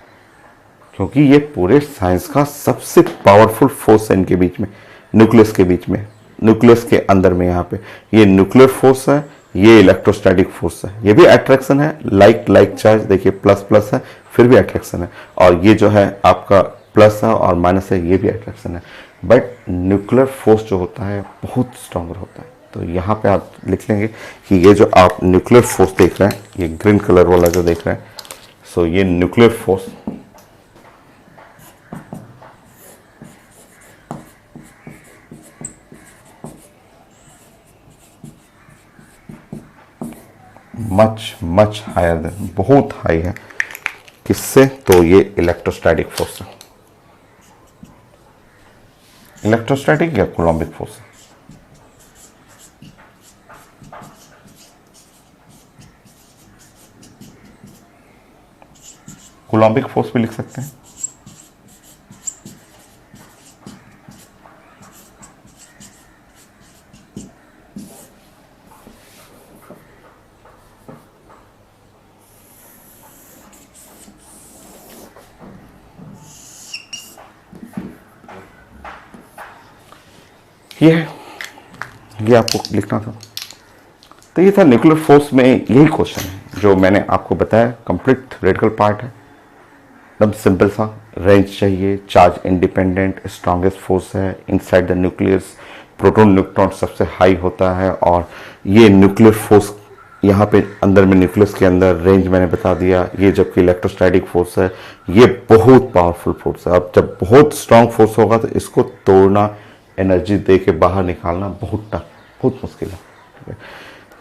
S1: क्योंकि ये पूरे साइंस का सबसे पावरफुल फोर्स है इनके बीच में, न्यूक्लियस के बीच में, न्यूक्लियस के अंदर में। यहाँ पे ये न्यूक्लियर फोर्स है, ये इलेक्ट्रोस्टैटिक फोर्स है, ये भी अट्रैक्शन है, लाइक लाइक चार्ज देखिए, प्लस प्लस है, फिर भी अट्रैक्शन है। और ये जो है आपका प्लस है और माइनस है, ये भी अट्रैक्शन है। बट न्यूक्लियर फोर्स जो होता है बहुत स्ट्रॉन्गर होता है। तो यहाँ पे आप लिख लेंगे कि ये जो आप न्यूक्लियर फोर्स देख रहे हैं, ये ग्रीन कलर वाला जो देख रहे हैं, सो ये nuclear force much much higher than, बहुत हाई है। किससे, तो ये इलेक्ट्रोस्टैटिक फोर्स है, इलेक्ट्रोस्टैटिक या कोलॉम्बिक फोर्स है। कोलॉम्बिक फोर्स भी लिख सकते हैं। ये आपको लिखना था। तो ये था न्यूक्लियर फोर्स में, यही क्वेश्चन है जो मैंने आपको बताया। कंप्लीट थ्योरेटिकल पार्ट है, एकदम सिंपल सा। रेंज चाहिए, चार्ज इंडिपेंडेंट स्ट्रॉन्गेस्ट फोर्स है inside the nucleus, proton neutron सबसे हाई होता है। और ये न्यूक्लियर फोर्स यहाँ पे अंदर में, न्यूक्लियस के अंदर, रेंज मैंने बता दिया। ये जबकि इलेक्ट्रोस्टैटिक फोर्स है, ये बहुत पावरफुल फोर्स है। अब जब बहुत स्ट्रांग फोर्स होगा तो इसको तोड़ना, एनर्जी दे के बाहर निकालना बहुत टफ, बहुत मुश्किल है। ठीक है,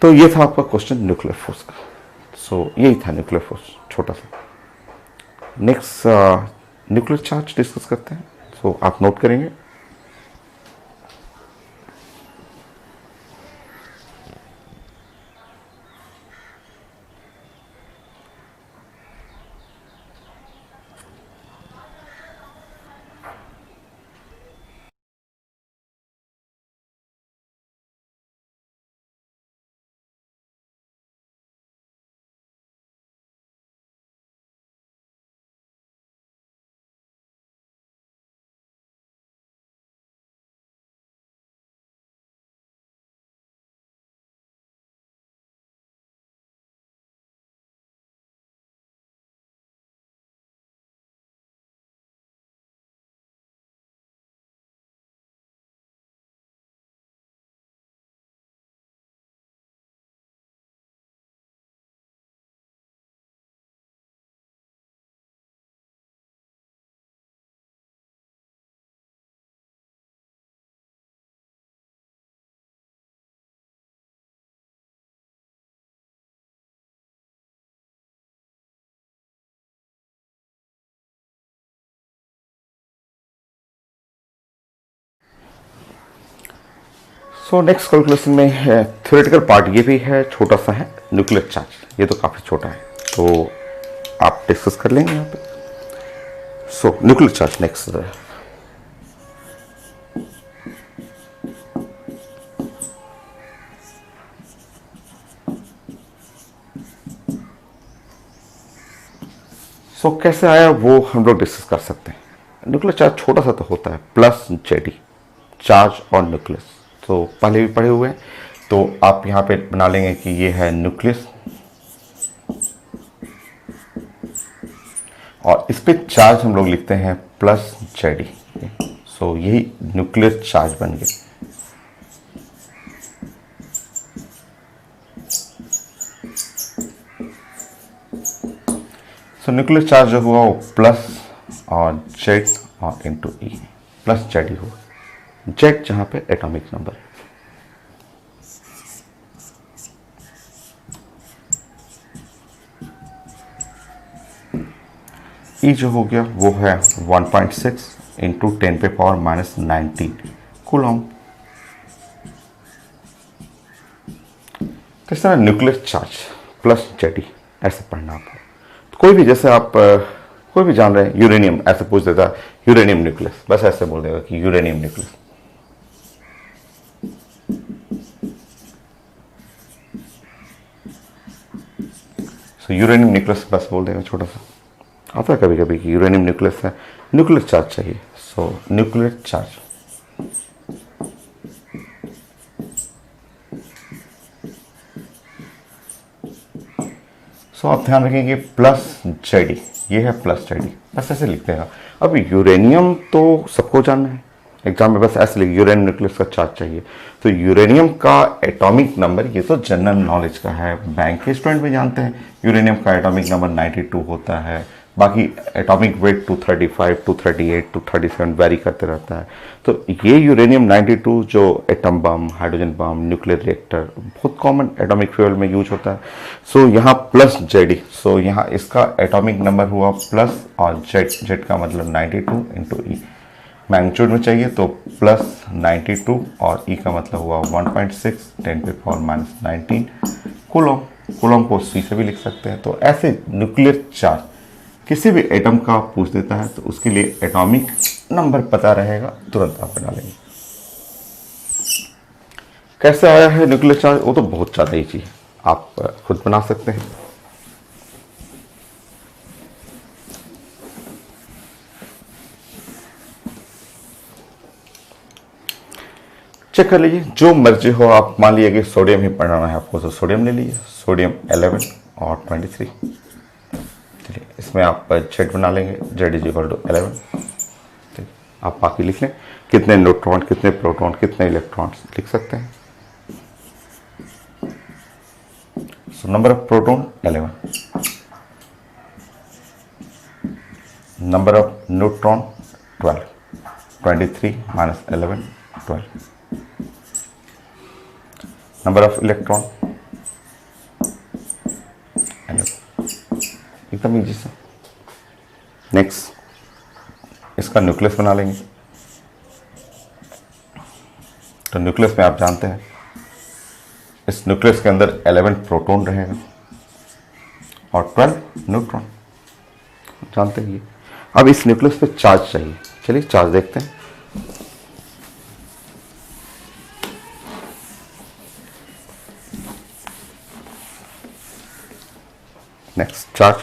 S1: तो ये था आपका क्वेश्चन न्यूक्लियर फोर्स का। सो यही था न्यूक्लियर फोर्स, छोटा सा। नेक्स्ट न्यूक्लियर चार्ज डिस्कस करते हैं। सो आप नोट करेंगे। सो नेक्स्ट कैलकुलेशन में थ्योरेटिकल पार्ट ये भी है, छोटा सा है, न्यूक्लियर चार्ज, ये तो काफ़ी छोटा है, तो आप डिस्कस कर लेंगे यहाँ पे। So nuclear charge next. So कैसे आया वो हम लोग डिस्कस कर सकते हैं। न्यूक्लियर चार्ज छोटा सा तो होता है, प्लस जेडी, चार्ज और न्यूक्लियस, तो पहले भी पढ़े हुए हैं, तो आप यहाँ पे बना लेंगे कि ये है न्यूक्लियस और इस पे चार्ज हम लोग लिखते हैं प्लस जेडी। सो यही न्यूक्लियर चार्ज बन गया। सो न्यूक्लियर चार्ज जो हुआ वो प्लस और जेड और इंटू ई, प्लस जेड ही हुआ, जेड जहां पे एटॉमिक नंबर है। ई जो हो गया वो है 1.6 इंटू 10 पे पावर माइनस 19 कूलॉम। किस तरह न्यूक्लियर चार्ज प्लस जेडी ऐसे पढ़ना आपको। तो कोई भी, जैसे आप कोई भी जान रहे हैं, यूरेनियम ऐसे पूछ देता है, यूरेनियम न्यूक्लियस, बस ऐसे बोल देगा कि यूरेनियम न्यूक्लियस। सो यूरेनियम न्यूक्लियस बस बोल देगा, छोटा सा आता है कभी कभी कि यूरेनियम न्यूक्लियस है, न्यूक्लियर चार्ज चाहिए। सो न्यूक्लियर चार्ज सो आप ध्यान रखेंगे प्लस जेडी, ये है प्लस जेडी, बस ऐसे लिखते हैं। अब यूरेनियम तो सबको जानना है, एग्जाम में बस ऐसे लिखे यूरेनियम न्यूक्लियस का चार्ज चाहिए। तो यूरेनियम का एटॉमिक नंबर, ये तो जनरल नॉलेज का है, बैंक के स्टूडेंट भी जानते हैं, यूरेनियम का एटॉमिक नंबर 92 होता है, बाकी एटॉमिक वेट 235, 238, 237 वेरी करते रहता है। तो ये यूरेनियम 92 जो atom bomb, hydrogen bomb, nuclear reactor, बहुत कॉमन एटॉमिक फ्यूल में यूज होता है। सो यहाँ प्लस जेडी, सो यहाँ इसका एटॉमिक नंबर हुआ प्लस और जेड, जेड का मतलब 92 इंटू ई, मैग्नीट्यूड में चाहिए तो प्लस 92 और ई का मतलब हुआ 1.6 10 पे पावर माइनस 19 कूलॉम। कूलॉम को सी से भी लिख सकते हैं। तो ऐसे न्यूक्लियर चार्ज किसी भी एटम का पूछ देता है तो उसके लिए एटॉमिक नंबर पता रहेगा, तुरंत आप बना लेंगे। कैसे आया है न्यूक्लियर चार्ज, वो तो बहुत ज़्यादा ही चीज, आप खुद बना सकते हैं। चेक कर लीजिए, जो मर्जी हो आप, मान लीजिए कि सोडियम ही पढ़ना है आपको तो सोडियम ले लीजिए, सोडियम 11 और 23। चलिए इसमें आप जेड बना लेंगे, जेड इज इक्वल टू 11। ठीक, आप बाकी लिख लें, कितने न्यूट्रॉन, कितने प्रोटॉन, कितने इलेक्ट्रॉन्स लिख सकते हैं। So number of proton 11, number of neutron 12, 23 minus 11 12, number of electron 11, एकदम इजी से। नेक्स्ट इसका न्यूक्लियस बना लेंगे। तो न्यूक्लियस में आप जानते हैं इस न्यूक्लियस के अंदर 11 प्रोटॉन रहेगा और 12 न्यूट्रॉन, जानते हैं ये। अब इस न्यूक्लियस पे चार्ज चाहिए, चलिए चार्ज देखते हैं। नेक्स्ट चार्ज,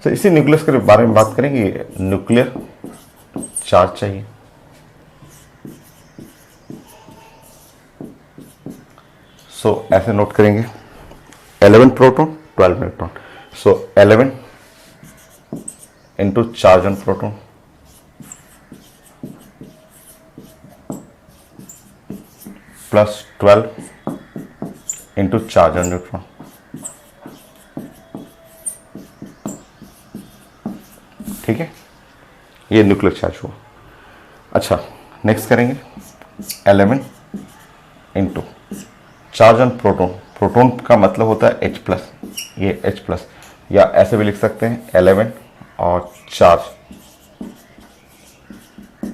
S1: तो इसी न्यूक्लियस के बारे में बात करेंगे, न्यूक्लियर चार्ज चाहिए। सो ऐसे नोट करेंगे 11 proton 12 neutron, so 11 into charge on proton plus 12 into charge on neutron. ठीक है, ये न्यूक्लियर चार्ज हुआ। अच्छा नेक्स्ट करेंगे 11 into charge on proton, proton का मतलब होता है H प्लस, ये H प्लस, या ऐसे भी लिख सकते हैं 11 और चार्ज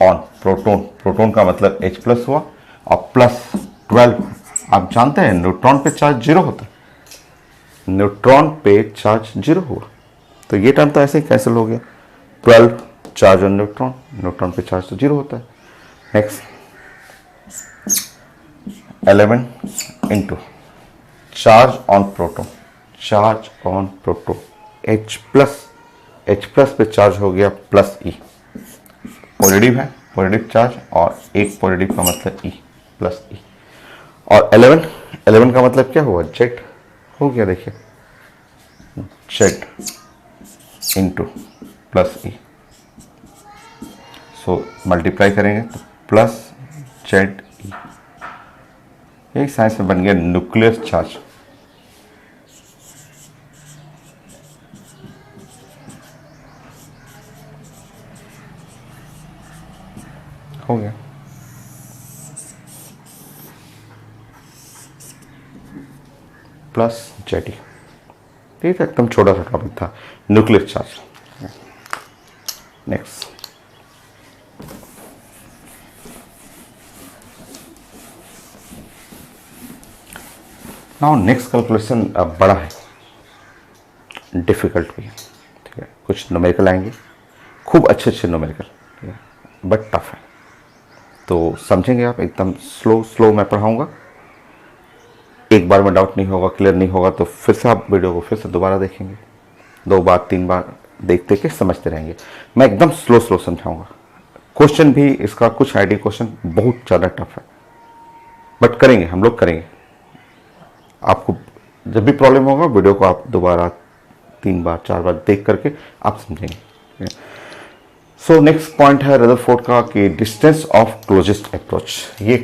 S1: ऑन प्रोटॉन, प्रोटॉन का मतलब H प्लस हुआ और प्लस 12। आप जानते हैं न्यूट्रॉन पे चार्ज जीरो होता है, न्यूट्रॉन पे चार्ज जीरो हुआ, तो ये टर्म तो ऐसे ही कैंसिल हो गया। 12 चार्ज ऑन न्यूट्रॉन, न्यूट्रॉन पे चार्ज तो जीरो होता है। Next 11 into charge on proton, charge on proton H plus पे चार्ज हो गया प्लस E, पॉजिटिव है, पॉजिटिव चार्ज, और एक पॉजिटिव का मतलब E प्लस E। और 11 का मतलब क्या हुआ, जेड हो गया, देखिए Z into plus E, so multiply करेंगे तो प्लस जेड E। यही साइंस में बन गया न्यूक्लियर चार्ज। हो गया। प्लस जेडी, ठीक है, एकदम छोटा सा टॉपिक था, nuclear charge. Next now next calculation बड़ा है, डिफिकल्ट भी है, ठीक है, कुछ न्यूमेरिकल आएंगे, खूब अच्छे अच्छे न्यूमेरिकल, ठीक है, बट टफ है, तो समझेंगे आप, एकदम स्लो मैं पढ़ाऊंगा, एक बार में डाउट नहीं होगा, क्लियर नहीं होगा तो फिर से आप वीडियो को फिर से दोबारा देखेंगे, 2 बार 3 बार देखते के समझते रहेंगे। मैं एकदम स्लो समझाऊंगा। क्वेश्चन भी इसका कुछ आईडी क्वेश्चन बहुत ज़्यादा टफ है, बट करेंगे, हम लोग करेंगे। आपको जब भी प्रॉब्लम होगा वीडियो को आप दोबारा 3 बार 4 बार देख करके आप समझेंगे। सो नेक्स्ट पॉइंट है रदरफोर्ड का कि डिस्टेंस ऑफ क्लोजेस्ट अप्रोच, ये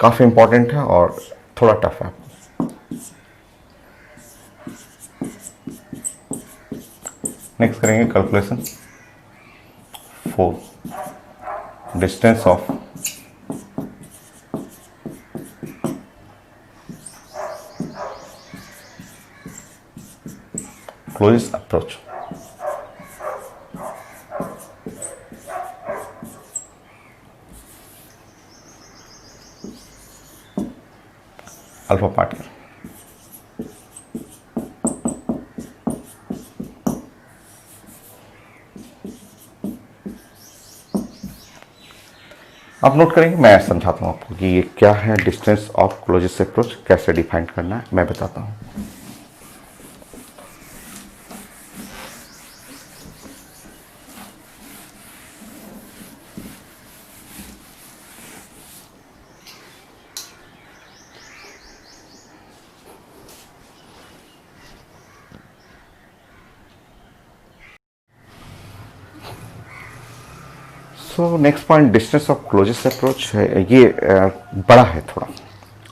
S1: काफ़ी इंपॉर्टेंट है और थोड़ा टफ है। नेक्स्ट करेंगे calculation 4, distance of closest approach. Alpha particle, आप नोट करेंगे, मैं समझाता हूँ आपको कि ये क्या है, डिस्टेंस ऑफ क्लोजेस्ट अप्रोच कैसे डिफाइन करना है मैं बताता हूँ। So next point distance of closest approach है, ये बड़ा है थोड़ा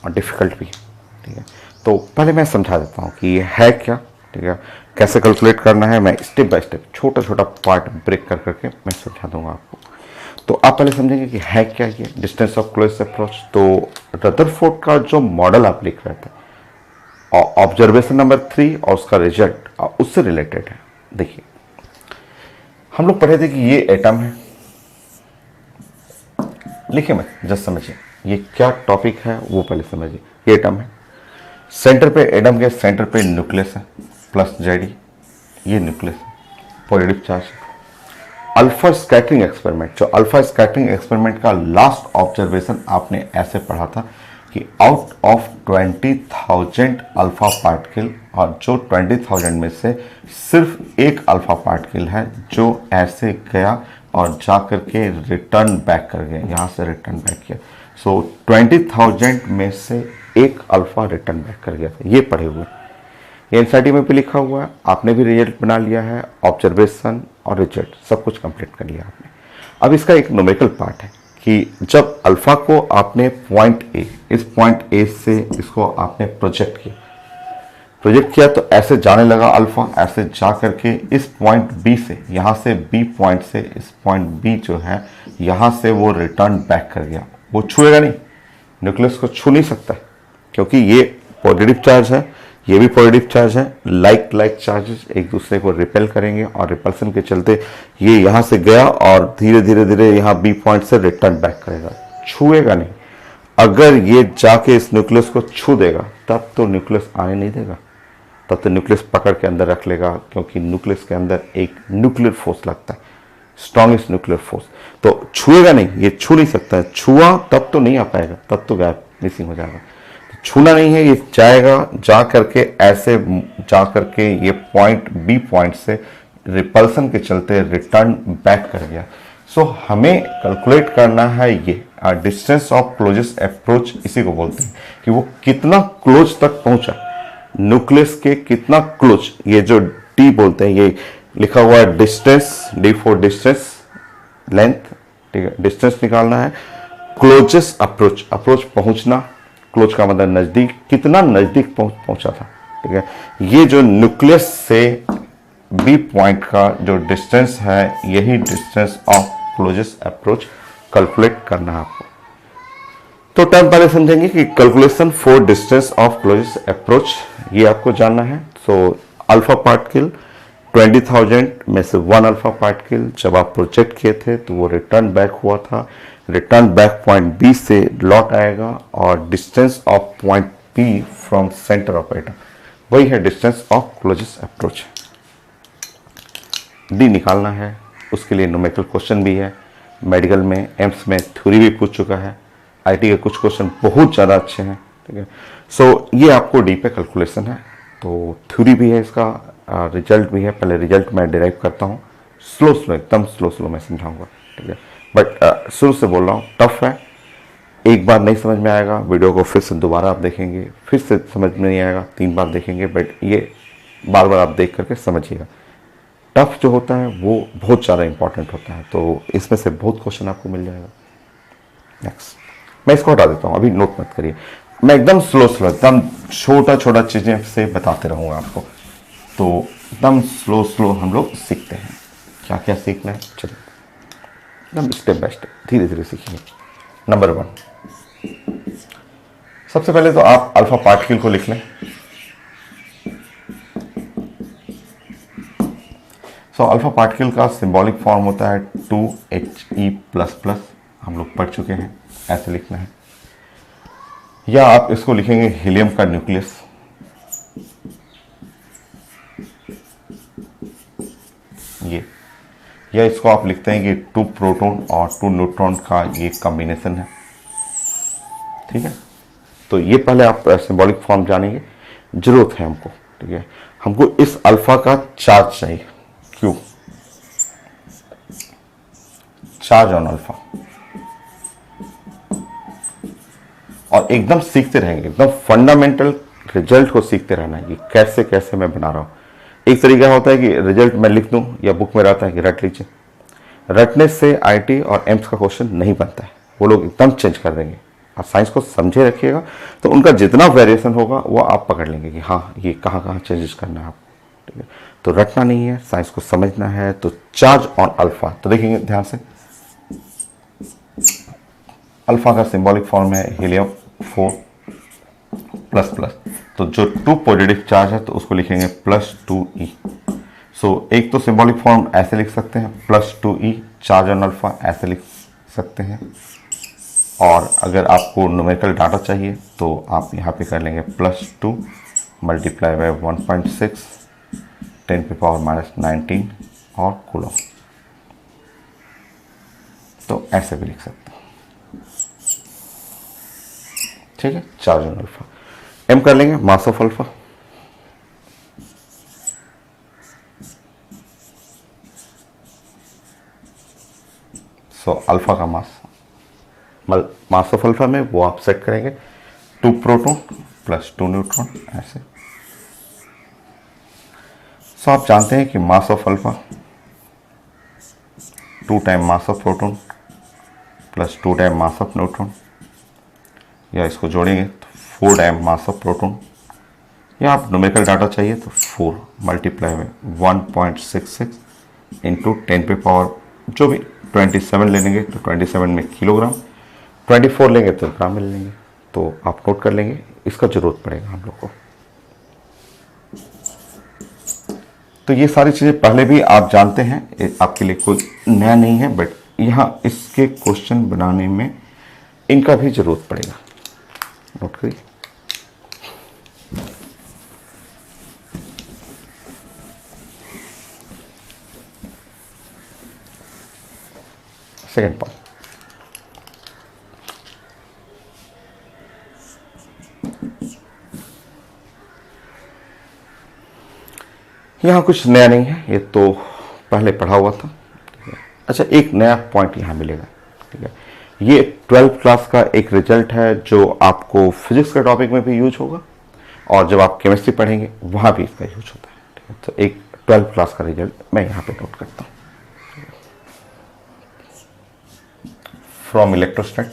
S1: और डिफिकल्ट भी, ठीक है, तो पहले मैं समझा देता हूँ कि ये है क्या, ठीक है, कैसे कैलकुलेट करना है, मैं स्टेप बाय स्टेप छोटा छोटा पार्ट ब्रेक कर करके मैं समझा दूंगा आपको। तो आप पहले समझेंगे कि है क्या ये डिस्टेंस ऑफ क्लोजेस्ट अप्रोच। तो रदरफोर्ड का जो मॉडल आप लिख रहे थे और ऑब्जर्वेशन नंबर 3 और उसका रिजल्ट उससे रिलेटेड है। देखिए हम लोग पढ़े थे कि ये एटम है, लिखिए मत, जस्ट समझिए ये क्या टॉपिक है वो पहले समझिए। ये एटम है, सेंटर पे एटम के सेंटर पे न्यूक्लियस है प्लस जेडी, ये न्यूक्लियस है, positive charge. Alpha scattering experiment, जो अल्फा स्कैटरिंग एक्सपेरिमेंट का लास्ट ऑब्जर्वेशन आपने ऐसे पढ़ा था कि आउट ऑफ 20,000 अल्फा पार्टिकल, और जो 20,000 में से सिर्फ एक अल्फा पार्टिकल है जो ऐसे गया और जा करके रिटर्न बैक कर गया, यहाँ से रिटर्न बैक किया। सो 20,000 में से एक अल्फा रिटर्न बैक कर गया था, ये पढ़े हुए, ये एनसीईआरटी में भी लिखा हुआ है, आपने भी रिजल्ट बना लिया है, ऑब्जर्वेशन और रिजल्ट सब कुछ कंप्लीट कर लिया आपने। अब इसका एक न्यूमेरिकल पार्ट है कि जब अल्फा को आपने पॉइंट ए, इस पॉइंट ए से इसको आपने प्रोजेक्ट किया तो ऐसे जाने लगा अल्फा, ऐसे जा करके इस पॉइंट बी से, यहाँ से बी पॉइंट से इस पॉइंट बी जो है यहाँ से वो रिटर्न बैक कर गया। वो छुएगा नहीं, न्यूक्लियस को छू नहीं सकता क्योंकि ये पॉजिटिव चार्ज है, ये भी पॉजिटिव चार्ज है, लाइक चार्जेस एक दूसरे को रिपेल करेंगे और रिपल्सन के चलते ये यहाँ से गया और धीरे धीरे यहाँ बी पॉइंट से रिटर्न बैक करेगा, छुएगा नहीं। अगर ये जाके इस न्यूक्लियस को छू देगा तब तो न्यूक्लियस आने नहीं देगा, तब तो न्यूक्लियस पकड़ के अंदर रख लेगा, क्योंकि न्यूक्लियस के अंदर एक न्यूक्लियर फोर्स लगता है, स्ट्रॉन्गेस्ट न्यूक्लियर फोर्स। तो छुएगा नहीं, ये छू नहीं सकता है, छुआ तब तो नहीं आ पाएगा, तब तो गैप मिसिंग हो जाएगा। तो छूना नहीं है, ये जाएगा, जा करके ऐसे जा करके ये पॉइंट बी पॉइंट से रिपल्सन के चलते रिटर्न बैक कर गया। सो हमें कैलकुलेट करना है ये डिस्टेंस ऑफ क्लोजेस्ट अप्रोच, इसी को बोलते हैं कि वो कितना क्लोज तक पहुंचा, न्यूक्लियस के कितना क्लोज। ये जो डी बोलते हैं, ये लिखा हुआ है distance, D for distance, length, ठीक है, डिस्टेंस निकालना है। क्लोजेस्ट अप्रोच, अप्रोच पहुंचना, क्लोज का मतलब नजदीक, कितना नजदीक पहुंचा था, ठीक है। ये जो न्यूक्लियस से बी पॉइंट का जो डिस्टेंस है, यही distance of closest approach calculate करना है आपको। तो टर्म पहले समझेंगे कि calculation for distance of closest approach, ये आपको जानना है। सो अल्फा पार्टिकल 20,000 में से 1 अल्फा पार्टिकल जब आप प्रोजेक्ट किए थे तो वो रिटर्न बैक हुआ था, रिटर्न बैक पॉइंट बी से लौट आएगा, और distance of point B from centre of atom, वही है distance of closest approach. D निकालना है, उसके लिए न्यूमेरिकल क्वेश्चन भी है, मेडिकल में एम्स में थ्योरी भी पूछ चुका है, आईटी के कुछ क्वेश्चन बहुत ज़्यादा अच्छे हैं, ठीक है। सो ये आपको डी पे कैलकुलेशन है, तो थ्योरी भी है, इसका रिजल्ट भी है। पहले रिजल्ट मैं डिराइव करता हूँ, स्लो एकदम स्लो मैं समझाऊंगा, ठीक है। बट शुरू से बोल रहा हूँ, टफ है, एक बार नहीं समझ में आएगा, वीडियो को फिर से दोबारा आप देखेंगे, फिर से समझ में नहीं आएगा, 3 बार देखेंगे, बट ये बार बार आप देख करके समझिएगा। टफ जो होता है वो बहुत ज़्यादा इंपॉर्टेंट होता है, तो इसमें से बहुत क्वेश्चन आपको मिल जाएगा। नेक्स्ट, मैं इसको हटा देता हूँ, अभी नोट मत करिए, मैं एकदम स्लो एकदम छोटा चीज़ें से बताते रहूँगा आपको, तो एकदम स्लो हम लोग सीखते हैं। क्या क्या सीखना है, चलिए एकदम स्टेप बाय स्टेप धीरे धीरे सीखेंगे। नंबर 1, सबसे पहले तो आप अल्फा पार्टिकल को लिख लें। सो अल्फा पार्टिकल का सिंबॉलिक फॉर्म होता है 2He++, हम लोग पढ़ चुके हैं, ऐसे लिखना है। या आप इसको लिखेंगे हीलियम का न्यूक्लियस, ये, या इसको आप लिखते हैं कि 2 प्रोटॉन और 2 न्यूट्रॉन का ये कॉम्बिनेशन है, ठीक है। तो ये पहले आप सिंबॉलिक फॉर्म जानेंगे, जरूरत है हमको, ठीक है। हमको इस अल्फा का चार्ज चाहिए, क्यों, चार्ज ऑन अल्फा, और एकदम सीखते रहेंगे, एकदम फंडामेंटल रिजल्ट को सीखते रहना है, ये कैसे कैसे मैं बना रहा हूं। एक तरीका होता है कि रिजल्ट मैं लिख दूं, या बुक में रहता है कि रट लीजिए, रटने से आईटी और एम्स का क्वेश्चन नहीं बनता है, वो लोग एकदम चेंज कर देंगे। आप साइंस को समझे रखिएगा तो उनका जितना वेरिएशन होगा वो आप पकड़ लेंगे कि हाँ ये कहाँ कहाँ चेंजेस करना है आपको, ठीक है। तो रटना नहीं है, साइंस को समझना है। तो चार्ज ऑन अल्फा, तो देखेंगे ध्यान से, अल्फा का सिंबॉलिक फॉर्म है हीलियम 4++, तो जो 2 पॉजिटिव चार्ज है तो उसको लिखेंगे +2E। सो एक तो सिंबॉलिक फॉर्म ऐसे लिख सकते हैं +2E चार्ज ऑन अल्फा, ऐसे लिख सकते हैं। और अगर आपको न्यूमेरिकल डाटा चाहिए तो आप यहाँ पे कर लेंगे +2 मल्टीप्लाई बाय 1.6 10⁻⁻19 और कूलम, तो ऐसे भी लिख सकते हैं, ठीक है। चार्ज ऑन अल्फा, एम कर लेंगे mass of alpha, so alpha का मास ऑफ अल्फा में वो आप सेट करेंगे 2 प्रोटॉन + 2 न्यूट्रॉन, ऐसे। सो आप जानते हैं कि mass of alpha 2 time mass of proton + 2 time mass of neutron, या इसको जोड़ेंगे तो 4 टाइम मास ऑफ प्रोटॉन, या आप न्यूमेरिकल डाटा चाहिए तो 4 मल्टीप्लाई में 1.66 इंटू 10⁻, जो भी 27 ले लेंगे तो 27 में किलोग्राम, 24 लेंगे तो ग्राम में लेंगे, तो आप नोट कर लेंगे, इसका जरूरत पड़ेगा हम लोग को। तो ये सारी चीज़ें पहले भी आप जानते हैं, आपके लिए कोई नया नहीं है, बट यहाँ इसके क्वेश्चन बनाने में इनका भी जरूरत पड़ेगा। नोट करिए। सेकेंड पॉइंट, यहां कुछ नया नहीं है, ये तो पहले पढ़ा हुआ था। अच्छा, एक नया पॉइंट यहां मिलेगा। ठीक है, ये 12th क्लास का एक रिजल्ट है जो आपको फिजिक्स के टॉपिक में भी यूज होगा और जब आप केमिस्ट्री पढ़ेंगे वहां भी इसका यूज होता है। ठीक है, तो एक 12th क्लास का रिजल्ट मैं यहां पे नोट करता हूं। फ्रॉम इलेक्ट्रोस्टैट,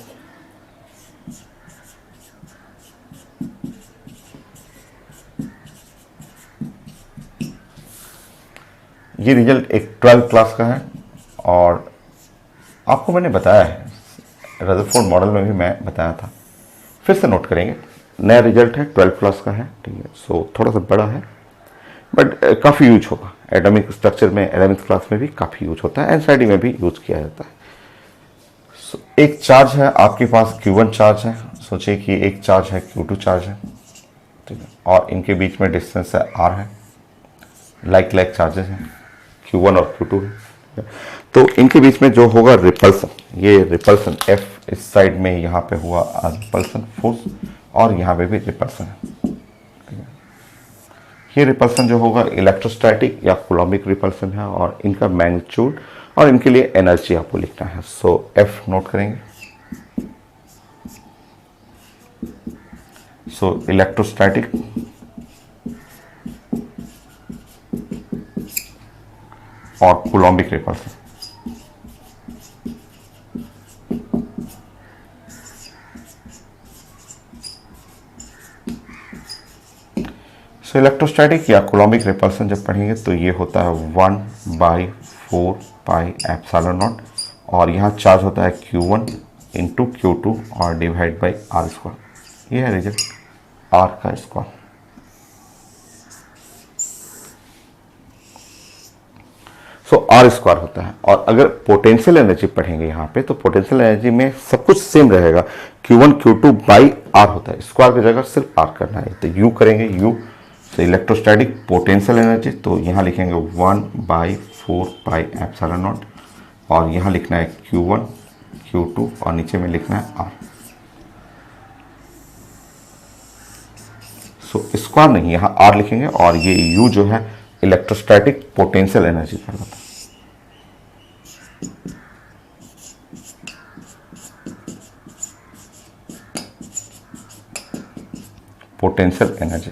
S1: ये रिजल्ट एक 12th क्लास का है और आपको मैंने बताया है, रदरफोर्ड मॉडल में भी मैं बताया था, फिर से नोट करेंगे। नया रिजल्ट है, 12th क्लास का है। ठीक है, सो थोड़ा सा बड़ा है बट काफ़ी यूज होगा एटॉमिक स्ट्रक्चर में। 11th क्लास में भी काफ़ी यूज होता है, एनसीईआरटी में भी यूज किया जाता है। एक चार्ज है आपके पास, Q1 चार्ज है। सोचिए कि एक चार्ज है, Q2 चार्ज है। ठीक है, और इनके बीच में डिस्टेंस है R है, लाइक चार्जेस हैं, Q1 और Q2 है। तो इनके बीच में जो होगा रिपल्सन, ये रिपल्सन F इस साइड में यहाँ पे हुआ रिपल्सन फोर्स और यहाँ पे भी रिपल्सन है। ये रिपल्सन जो होगा इलेक्ट्रोस्टैटिक या कूलॉम्बिक रिपल्सन है और इनका मैग्नीट्यूड और इनके लिए एनर्जी आपको लिखना है। सो F नोट करेंगे। सो इलेक्ट्रोस्टैटिक और कूलॉम्बिक रिपल्सन, सो इलेक्ट्रोस्टैटिक या कूलॉम्बिक रिपल्सन जब पढ़ेंगे तो ये होता है 1/4 पाई एप्सिलॉन नॉट और यहाँ चार्ज होता है Q1 इंटू Q2 और डिवाइड बाई R स्क्वायर। ये है रिजल्ट, R का स्क्वायर। सो R स्क्वायर होता है। और अगर पोटेंशियल एनर्जी पढ़ेंगे यहाँ पे तो पोटेंशियल एनर्जी में सब कुछ सेम रहेगा, Q1 Q2 बाई R होता है, स्क्वायर की जगह सिर्फ R करना है। तो U करेंगे, U तो इलेक्ट्रोस्टैटिक पोटेंशियल एनर्जी, तो यहाँ लिखेंगे 1/4 पाई एप्सिलॉन नॉट और यहाँ लिखना है Q1 Q2 और नीचे में लिखना है R। सो स्क्वायर नहीं, यहाँ R लिखेंगे और ये U जो है इलेक्ट्रोस्टैटिक पोटेंशियल एनर्जी का होता है। पोटेंशियल एनर्जी,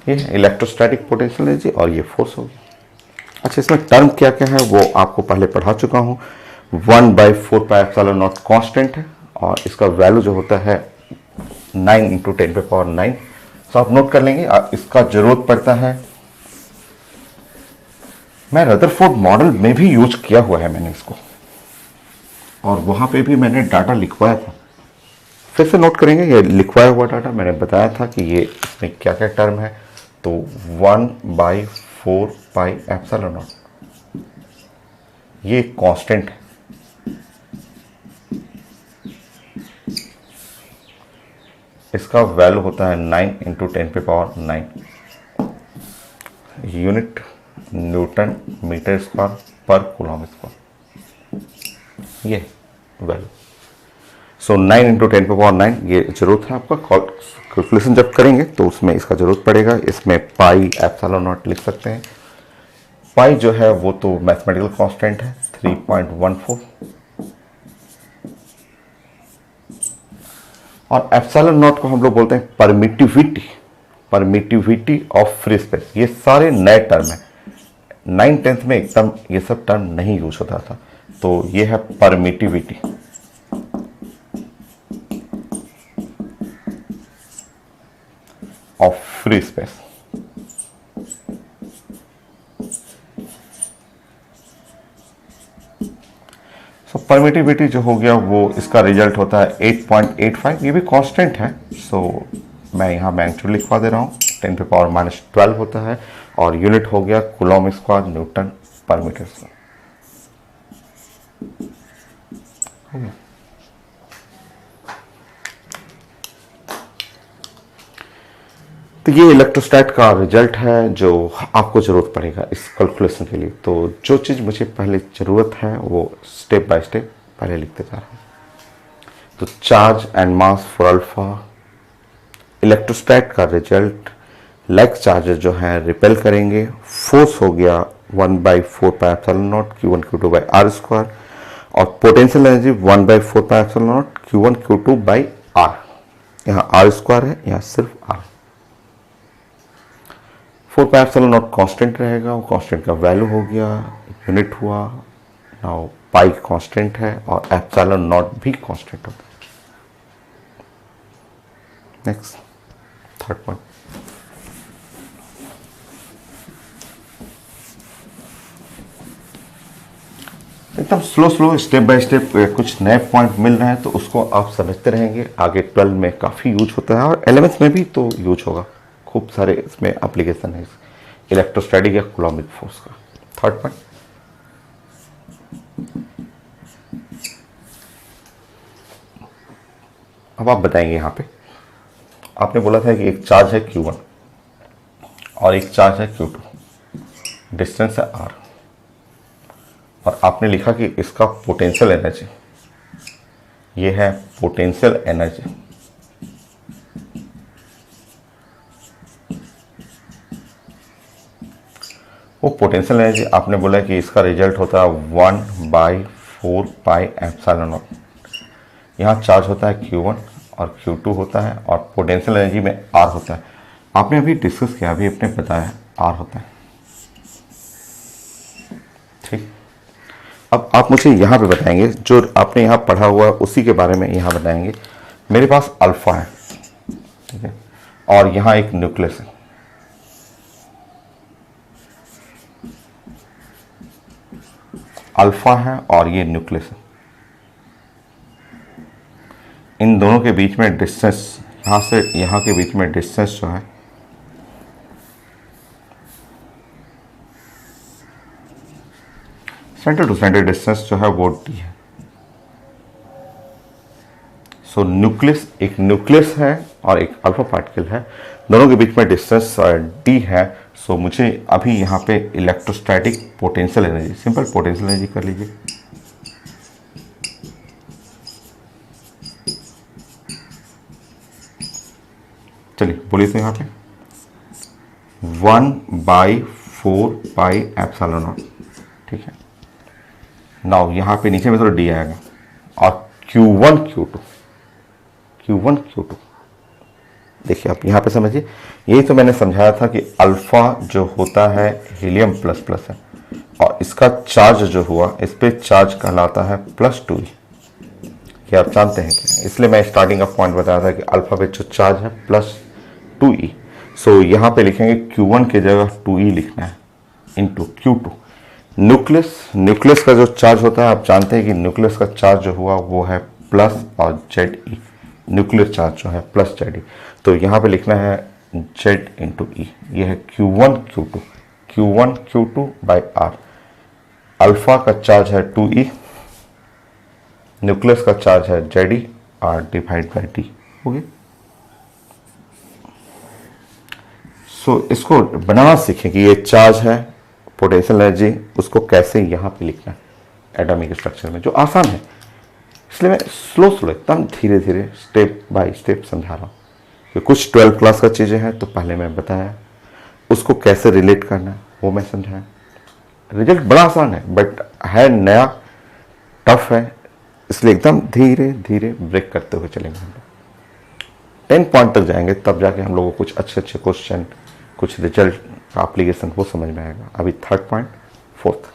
S1: ये है इलेक्ट्रोस्टैटिक पोटेंशियल एनर्जी और ये फोर्स हो गया। अच्छा, इसमें टर्म क्या क्या है वो आपको पहले पढ़ा चुका हूँ। 1/4 पाई एप्सिलॉन नॉट कांस्टेंट है और इसका वैल्यू जो होता है 9 इंटू 10⁹। तो आप नोट कर लेंगे, इसका जरूरत पड़ता है। मैं रदरफोर्ड मॉडल में भी यूज किया हुआ है मैंने इसको और वहां पे भी मैंने डाटा लिखवाया था। फिर से नोट करेंगे, ये लिखवाया हुआ डाटा मैंने बताया था कि ये इसमें क्या क्या टर्म है। तो 1/4 पाई एप्सिलॉन नॉट ये कांस्टेंट है, इसका वैल्यू होता है 9 into 10⁹। Unit newton metre square पर कूलॉम स्क्वायर, ये वैल्यू। सो 9 इंटू 10⁹, ये जरूरत है आपका। कैलकुलेशन जब करेंगे तो उसमें इसका जरूरत पड़ेगा। इसमें पाई एप्सिलॉन नॉट लिख सकते हैं। पाई जो है वो तो मैथमेटिकल कांस्टेंट है 3.14 और एप्सिलॉन नॉट को हम लोग बोलते हैं परमिटिविटी ऑफ फ्री स्पेस। ये सारे नए टर्म हैं, 9th में एकदम ये सब टर्म नहीं यूज होता था। तो ये है permittivity of free space. So permittivity जो हो गया वो इसका रिजल्ट होता है 8.85। ये भी कांस्टेंट है। सो मैं यहाँ मैग्नीट्यूड लिखवा दे रहा हूँ, 10⁻⁻12 होता है और यूनिट हो गया कूलॉम स्क्वायर न्यूटन पर मीटर स्क्वायर। तो ये इलेक्ट्रोस्टैट का रिजल्ट है जो आपको ज़रूरत पड़ेगा इस कैलकुलेशन के लिए। तो जो चीज़ मुझे पहले ज़रूरत है वो स्टेप बाय स्टेप पहले लिखते जा रहा हूँ। तो charge and mass for alpha, electrostat का रिजल्ट, लाइक चार्जेस जो है रिपेल करेंगे, फोर्स हो गया 1/4πε0 Q1 Q2 by R square, और potential energy 1/4πε0 Q1 Q2 by R. यहाँ आर स्क्वायर है, यहाँ सिर्फ आर। 4πε0 कांस्टेंट रहेगा, वो कांस्टेंट का वैल्यू हो गया, यूनिट हुआ। नाउ पाई कांस्टेंट है और एप्सिलॉन नॉट भी कांस्टेंट होता है। नेक्स्ट थर्ड पॉइंट, एकदम slow slow step by step कुछ नए पॉइंट मिल रहे हैं, तो उसको आप समझते रहेंगे। आगे 12 में काफ़ी यूज होता है और 11th में भी तो यूज होगा। खूब सारे इसमें एप्लीकेशन है इलेक्ट्रोस्टैटिक या कूलॉमिक फोर्स का। थर्ड पॉइंट, अब आप बताएंगे यहाँ पे आपने बोला था कि एक चार्ज है Q1 और एक चार्ज है Q2, डिस्टेंस है R, और आपने लिखा कि इसका पोटेंशियल एनर्जी, ये है पोटेंशियल एनर्जी। वो पोटेंशियल एनर्जी आपने बोला कि इसका रिजल्ट होता है 1/4πε0। यहाँ चार्ज होता है Q1 और Q2 होता है, और पोटेंशियल एनर्जी में R होता है। आपने अभी डिस्कस किया, अभी आपने बताया R होता है। ठीक, अब आप मुझे यहाँ पे बताएंगे जो आपने यहाँ पढ़ा हुआ है उसी के बारे में यहाँ बताएंगे। मेरे पास अल्फा है, ठीक है, और यहाँ एक न्यूक्लियस है। अल्फा है और ये न्यूक्लियस है। इन दोनों के बीच में डिस्टेंस, यहाँ से यहाँ के बीच में डिस्टेंस जो है सेंटर टू सेंटर डिस्टेंस जो है वो डी है। सो न्यूक्लियस, एक न्यूक्लियस है और एक अल्फा पार्टिकल है, दोनों के बीच में डिस्टेंस डी है। सो मुझे अभी यहाँ पे electrostatic potential energy, simple potential energy कर लीजिए। चलिए बोलिए तो यहाँ पे 1/4πε0, ठीक है। नाउ यहाँ पे नीचे में थोड़ा डी आएगा, और Q1 Q2 देखिए आप यहाँ पे समझिए। यही तो मैंने समझाया था कि अल्फा जो होता है हीलियम प्लस प्लस है, और इसका चार्ज जो हुआ इस पे चार्ज कहलाता है +2e। क्या आप जानते हैं क्या? इसलिए मैं स्टार्टिंग का पॉइंट बताया था कि अल्फा पे जो चार्ज है +2e। सो यहाँ पे लिखेंगे Q1 की जगह 2e लिखना है इंटू Q2। न्यूक्लियस का जो चार्ज होता है, आप जानते हैं कि न्यूक्लियस का चार्ज जो हुआ वो है प्लस और ZE, न्यूक्लियर चार्ज जो है प्लस ZE। तो यहाँ पे लिखना है Z इंटू ई। ये है Q1 Q2 by R. Alpha का चार्ज है 2e, न्यूक्लियस का चार्ज है ZE, R divide by D हो गया। सो इसको बनाना सीखें कि ये चार्ज है, पोटेंशियल एनर्जी, उसको कैसे यहाँ पे लिखना है एटॉमिक स्ट्रक्चर में, जो आसान है। इसलिए मैं स्लो एकदम धीरे धीरे स्टेप बाय स्टेप समझा रहा हूँ कि कुछ 12 क्लास का चीज़ें हैं तो पहले मैं बताया, उसको कैसे रिलेट करना है वो मैं समझाया। रिजल्ट बड़ा आसान है बट है नया, टफ है, इसलिए एकदम धीरे धीरे ब्रेक करते हुए चलेंगे हम लोग। 10 पॉइंट तक जाएंगे तब जाके हम लोगों को कुछ अच्छे क्वेश्चन, कुछ रिजल्ट का एप्लीकेशन वो समझ में आएगा। अभी थर्ड पॉइंट, फोर्थ,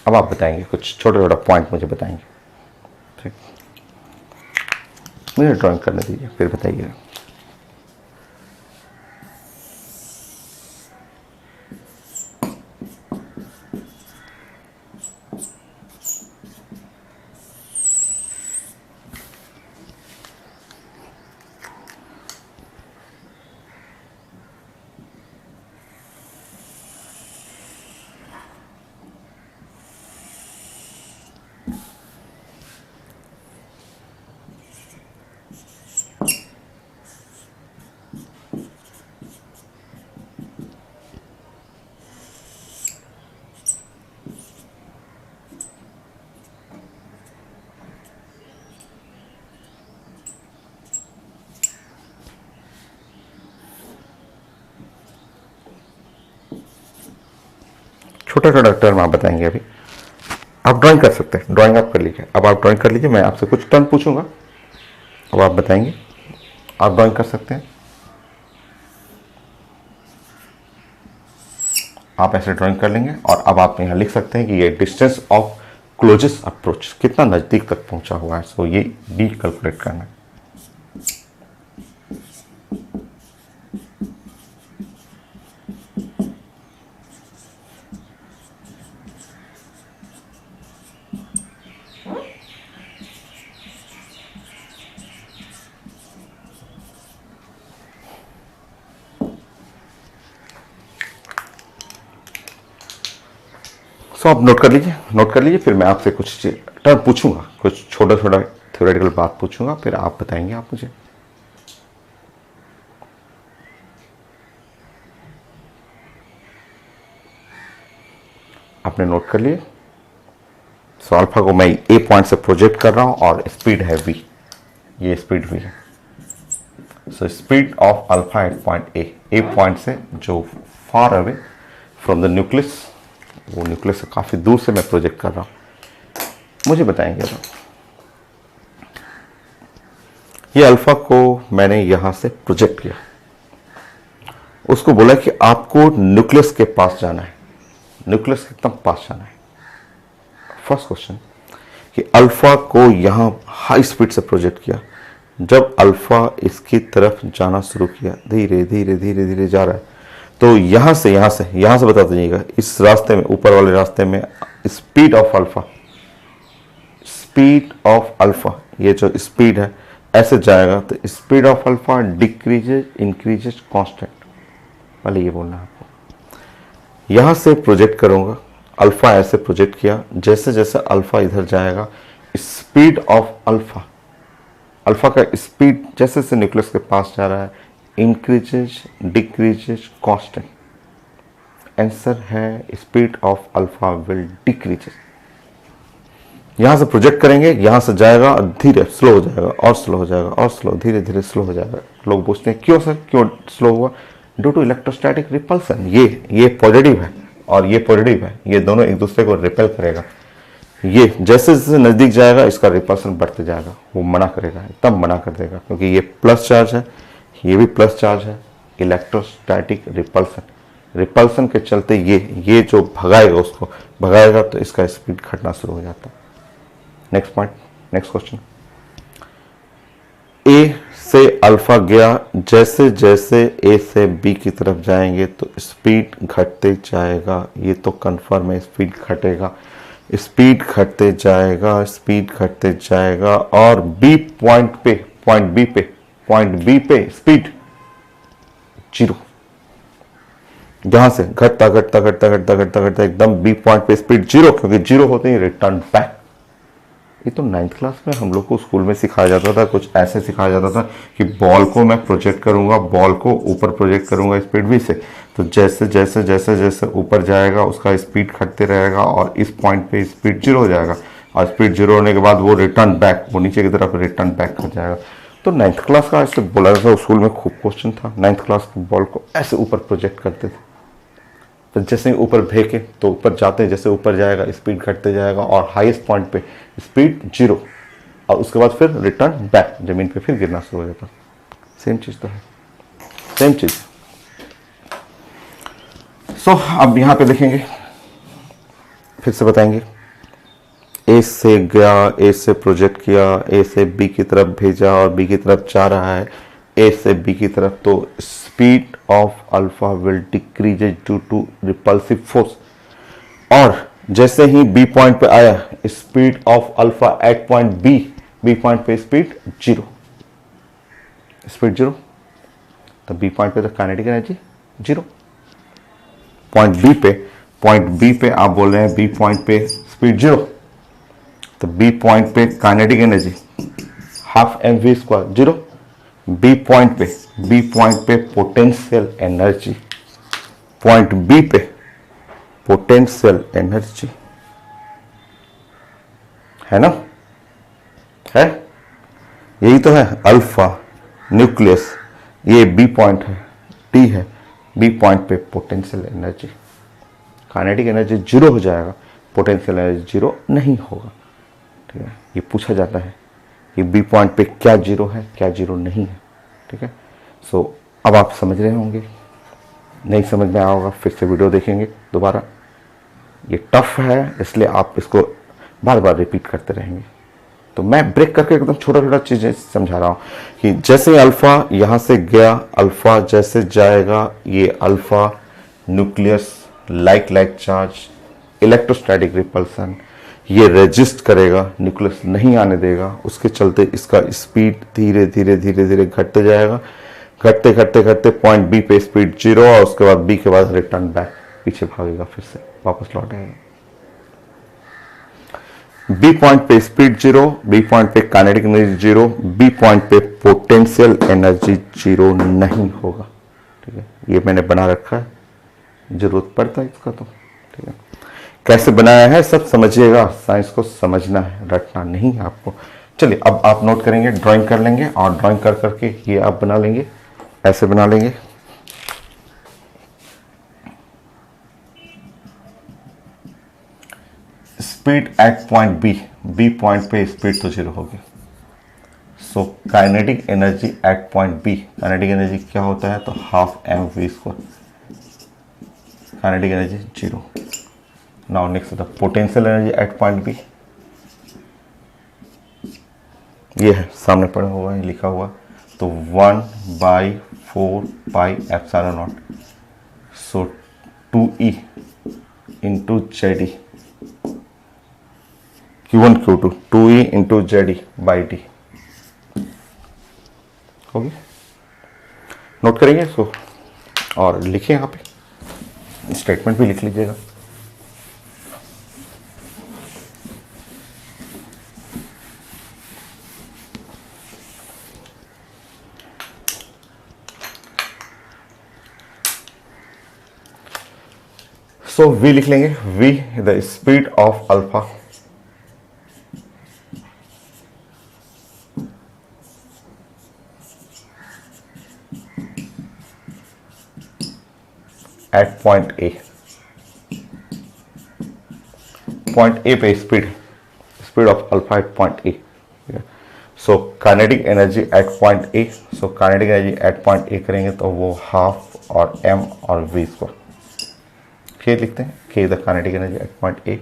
S1: अब आप बताएंगे कुछ छोटा छोटा पॉइंट मुझे बताएंगे, ठीक। मुझे ड्राइंग करने दीजिए फिर बताइएगा। छोटा छोटा टर्म आप बताएंगे अभी। आप ड्राइंग कर सकते हैं, ड्राइंग आप कर लीजिए। अब आप ड्राइंग कर लीजिए, मैं आपसे कुछ टर्म पूछूंगा, अब आप बताएंगे। आप ड्राइंग कर सकते हैं, आप ऐसे ड्राइंग कर लेंगे और अब आप यहाँ लिख सकते हैं कि ये डिस्टेंस ऑफ क्लोजेस्ट अप्रोच कितना नज़दीक तक पहुंचा हुआ है। सो ये डी कैलकुलेट करना है। सो आप नोट कर लीजिए, नोट कर लीजिए। फिर मैं आपसे कुछ टर्म पूछूंगा, कुछ छोटा छोटा थ्योरेटिकल बात पूछूंगा, फिर आप बताएंगे आप मुझे। आपने नोट कर लिए। सो अल्फा को मैं ए पॉइंट से प्रोजेक्ट कर रहा हूं और स्पीड है वी, ये स्पीड वी है। So speed of alpha at point A point से जो far away from the nucleus, वो न्यूक्लियस से काफी दूर से मैं प्रोजेक्ट कर रहा हूं। मुझे बताएंगे अब, ये अल्फा को मैंने यहां से प्रोजेक्ट किया, उसको बोला कि आपको न्यूक्लियस के पास जाना है, न्यूक्लियस के एकदम पास जाना है। फर्स्ट क्वेश्चन कि अल्फा को यहां हाई स्पीड से प्रोजेक्ट किया, जब अल्फा इसकी तरफ जाना शुरू किया, धीरे धीरे धीरे धीरे जा रहा है, तो यहां से बता दीजिएगा, इस रास्ते में, ऊपर वाले रास्ते में स्पीड ऑफ अल्फा, ये जो स्पीड है ऐसे जाएगा, तो speed of alpha decreases increases constant. पहले ये बोलना है आपको। यहां से प्रोजेक्ट करूंगा, अल्फा ऐसे प्रोजेक्ट किया, जैसे जैसे अल्फा इधर जाएगा, स्पीड ऑफ अल्फा का स्पीड जैसे जैसे न्यूक्लियस के पास जा रहा है, इंक्रीजेज डिक्रीजेज कांस्टेंट। आंसर है speed of alpha will decreases. यहां से प्रोजेक्ट करेंगे, यहां से जाएगा, धीरे स्लो हो जाएगा और स्लो हो जाएगा और स्लो, धीरे धीरे स्लो हो जाएगा। लोग पूछते हैं क्यों सर, क्यों स्लो हुआ? Due to electrostatic repulsion. ये पॉजिटिव है और ये पॉजिटिव है, ये दोनों एक दूसरे को रिपेल करेगा। ये जैसे जैसे नजदीक जाएगा इसका रिपल्सन बढ़ते जाएगा, वो मना करेगा, एकदम मना कर देगा, क्योंकि ये प्लस चार्ज है, ये भी प्लस चार्ज है। इलेक्ट्रोस्टैटिक रिपल्सन के चलते ये जो भगाएगा, उसको भगाएगा, तो इसका स्पीड घटना शुरू हो जाता है। Next point, next question. A से अल्फा गया, जैसे जैसे ए से बी की तरफ जाएंगे तो स्पीड घटते जाएगा। ये तो कंफर्म है, स्पीड घटेगा, स्पीड घटते जाएगा, स्पीड घटते जाएगा। और बी पॉइंट पे स्पीड 0। यहां से घटता घटता घटता घटता घटता घटता एकदम बी पॉइंट पे स्पीड 0, क्योंकि 0 होते ही रिटर्न बैक। ये तो 9th क्लास में हम लोग को स्कूल में सिखाया जाता था, कुछ ऐसे सिखाया जाता था कि बॉल को मैं प्रोजेक्ट करूंगा, बॉल को ऊपर प्रोजेक्ट करूंगा स्पीड वी से, तो जैसे जैसे जैसे जैसे ऊपर जाएगा उसका स्पीड घटते रहेगा और इस पॉइंट पे स्पीड 0 हो जाएगा, और स्पीड 0 होने के बाद वो रिटर्न बैक, वो नीचे की तरफ रिटर्न बैक कर जाएगा। तो 9th क्लास का ऐसे बोला जाता था, स्कूल में खूब क्वेश्चन था। 9th क्लास की बॉल को ऐसे ऊपर प्रोजेक्ट करते थे, तो जैसे ऊपर फेंके तो ऊपर जाते हैं, जैसे ऊपर जाएगा स्पीड घटते जाएगा और हाईएस्ट पॉइंट पे स्पीड 0, और उसके बाद फिर रिटर्न बैक, जमीन पे फिर गिरना शुरू हो जाता। सेम चीज तो है, सेम चीज। सो अब यहां पे देखेंगे, फिर से बताएंगे। ए से गया, ए से प्रोजेक्ट किया, ए से बी की तरफ भेजा और बी की तरफ जा रहा है, ए से बी की तरफ, तो speed of alpha will decrease due to repulsive force. और जैसे ही बी पॉइंट पे आया, speed of alpha at point B point पे स्पीड 0, स्पीड 0, तो बी पॉइंट पे तो काइनेटिक एनर्जी 0। पॉइंट बी पे आप बोल रहे हैं बी पॉइंट पे स्पीड 0, तो बी पॉइंट पे kinetic energy half mv² 0। B point पे पोटेंशियल एनर्जी, पॉइंट बी पे पोटेंशियल एनर्जी है ना, है, यही तो है अल्फा न्यूक्लियस, ये बी पॉइंट है, टी है, बी पॉइंट पे potential energy kinetic energy zero हो जाएगा, पोटेंशियल एनर्जी जीरो नहीं होगा। ठीक है, ये पूछा जाता है कि बी पॉइंट पे क्या जीरो है, क्या जीरो नहीं है। ठीक है, सो अब आप समझ रहे होंगे, नहीं समझ में आया होगा फिर से वीडियो देखेंगे दोबारा। ये टफ है इसलिए आप इसको बार बार रिपीट करते रहेंगे। तो मैं ब्रेक करके एकदम छोटा छोटा चीजें समझा रहा हूं कि जैसे अल्फा यहां से गया, अल्फा जैसे जाएगा, ये alpha nucleus like charge, electrostatic repulsion, ये रेजिस्ट करेगा, न्यूक्लियस नहीं आने देगा, उसके चलते इसका स्पीड धीरे धीरे धीरे धीरे घटते जाएगा, घटते घटते घटते पॉइंट बी पे स्पीड जीरो, और उसके बाद बी के बाद रिटर्न बैक, पीछे भागेगा, फिर से वापस लौट आएगा। बी पॉइंट पे स्पीड जीरो, बी पॉइंट पे kinetic energy zero, B point पे पोटेंशियल एनर्जी जीरो नहीं होगा। ठीक है, ये मैंने बना रखा है, जरूरत पड़ता है इसका तो। ठीक है, कैसे बनाया है सब समझिएगा, साइंस को समझना है, रटना नहीं है आपको। चलिए अब आप नोट करेंगे, ड्राइंग कर लेंगे, और ड्राइंग कर करके ये आप बना लेंगे, ऐसे बना लेंगे। Speed at point B, B point पे स्पीड तो जीरो होगी। So kinetic energy at point B, kinetic energy क्या होता है तो half M V square, kinetic energy zero. Now next the potential energy at point B, ये है सामने पड़ा हुआ है, लिखा हुआ, तो 1/4 pi epsilon not, so 2E into Z E, Q1 Q2 2E into Z E by T होगी। नोट करेंगे इसको और लिखिए, यहाँ पे स्टेटमेंट भी लिख लीजिएगा। सो V लिख लेंगे, V the speed of alpha at point A, point A पे speed of alpha at point A. So kinetic energy at point A, so kinetic energy at point A करेंगे तो वो हाफ और एम और we square, के लिखते हैं, के the kinetic energy at point ए,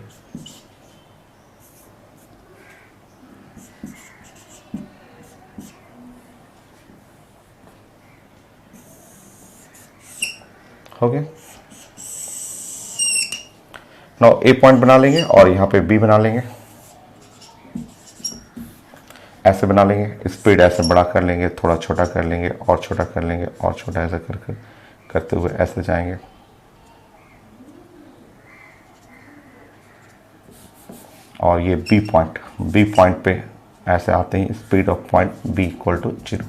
S1: हो गया। नाउ ए पॉइंट बना लेंगे और यहाँ पे बी बना लेंगे, ऐसे बना लेंगे, स्पीड ऐसे बड़ा कर लेंगे, थोड़ा छोटा कर लेंगे और छोटा कर लेंगे और छोटा, ऐसे करते हुए ऐसे जाएंगे। और ये बी पॉइंट पे ऐसे आते ही speed of point B equal to zero.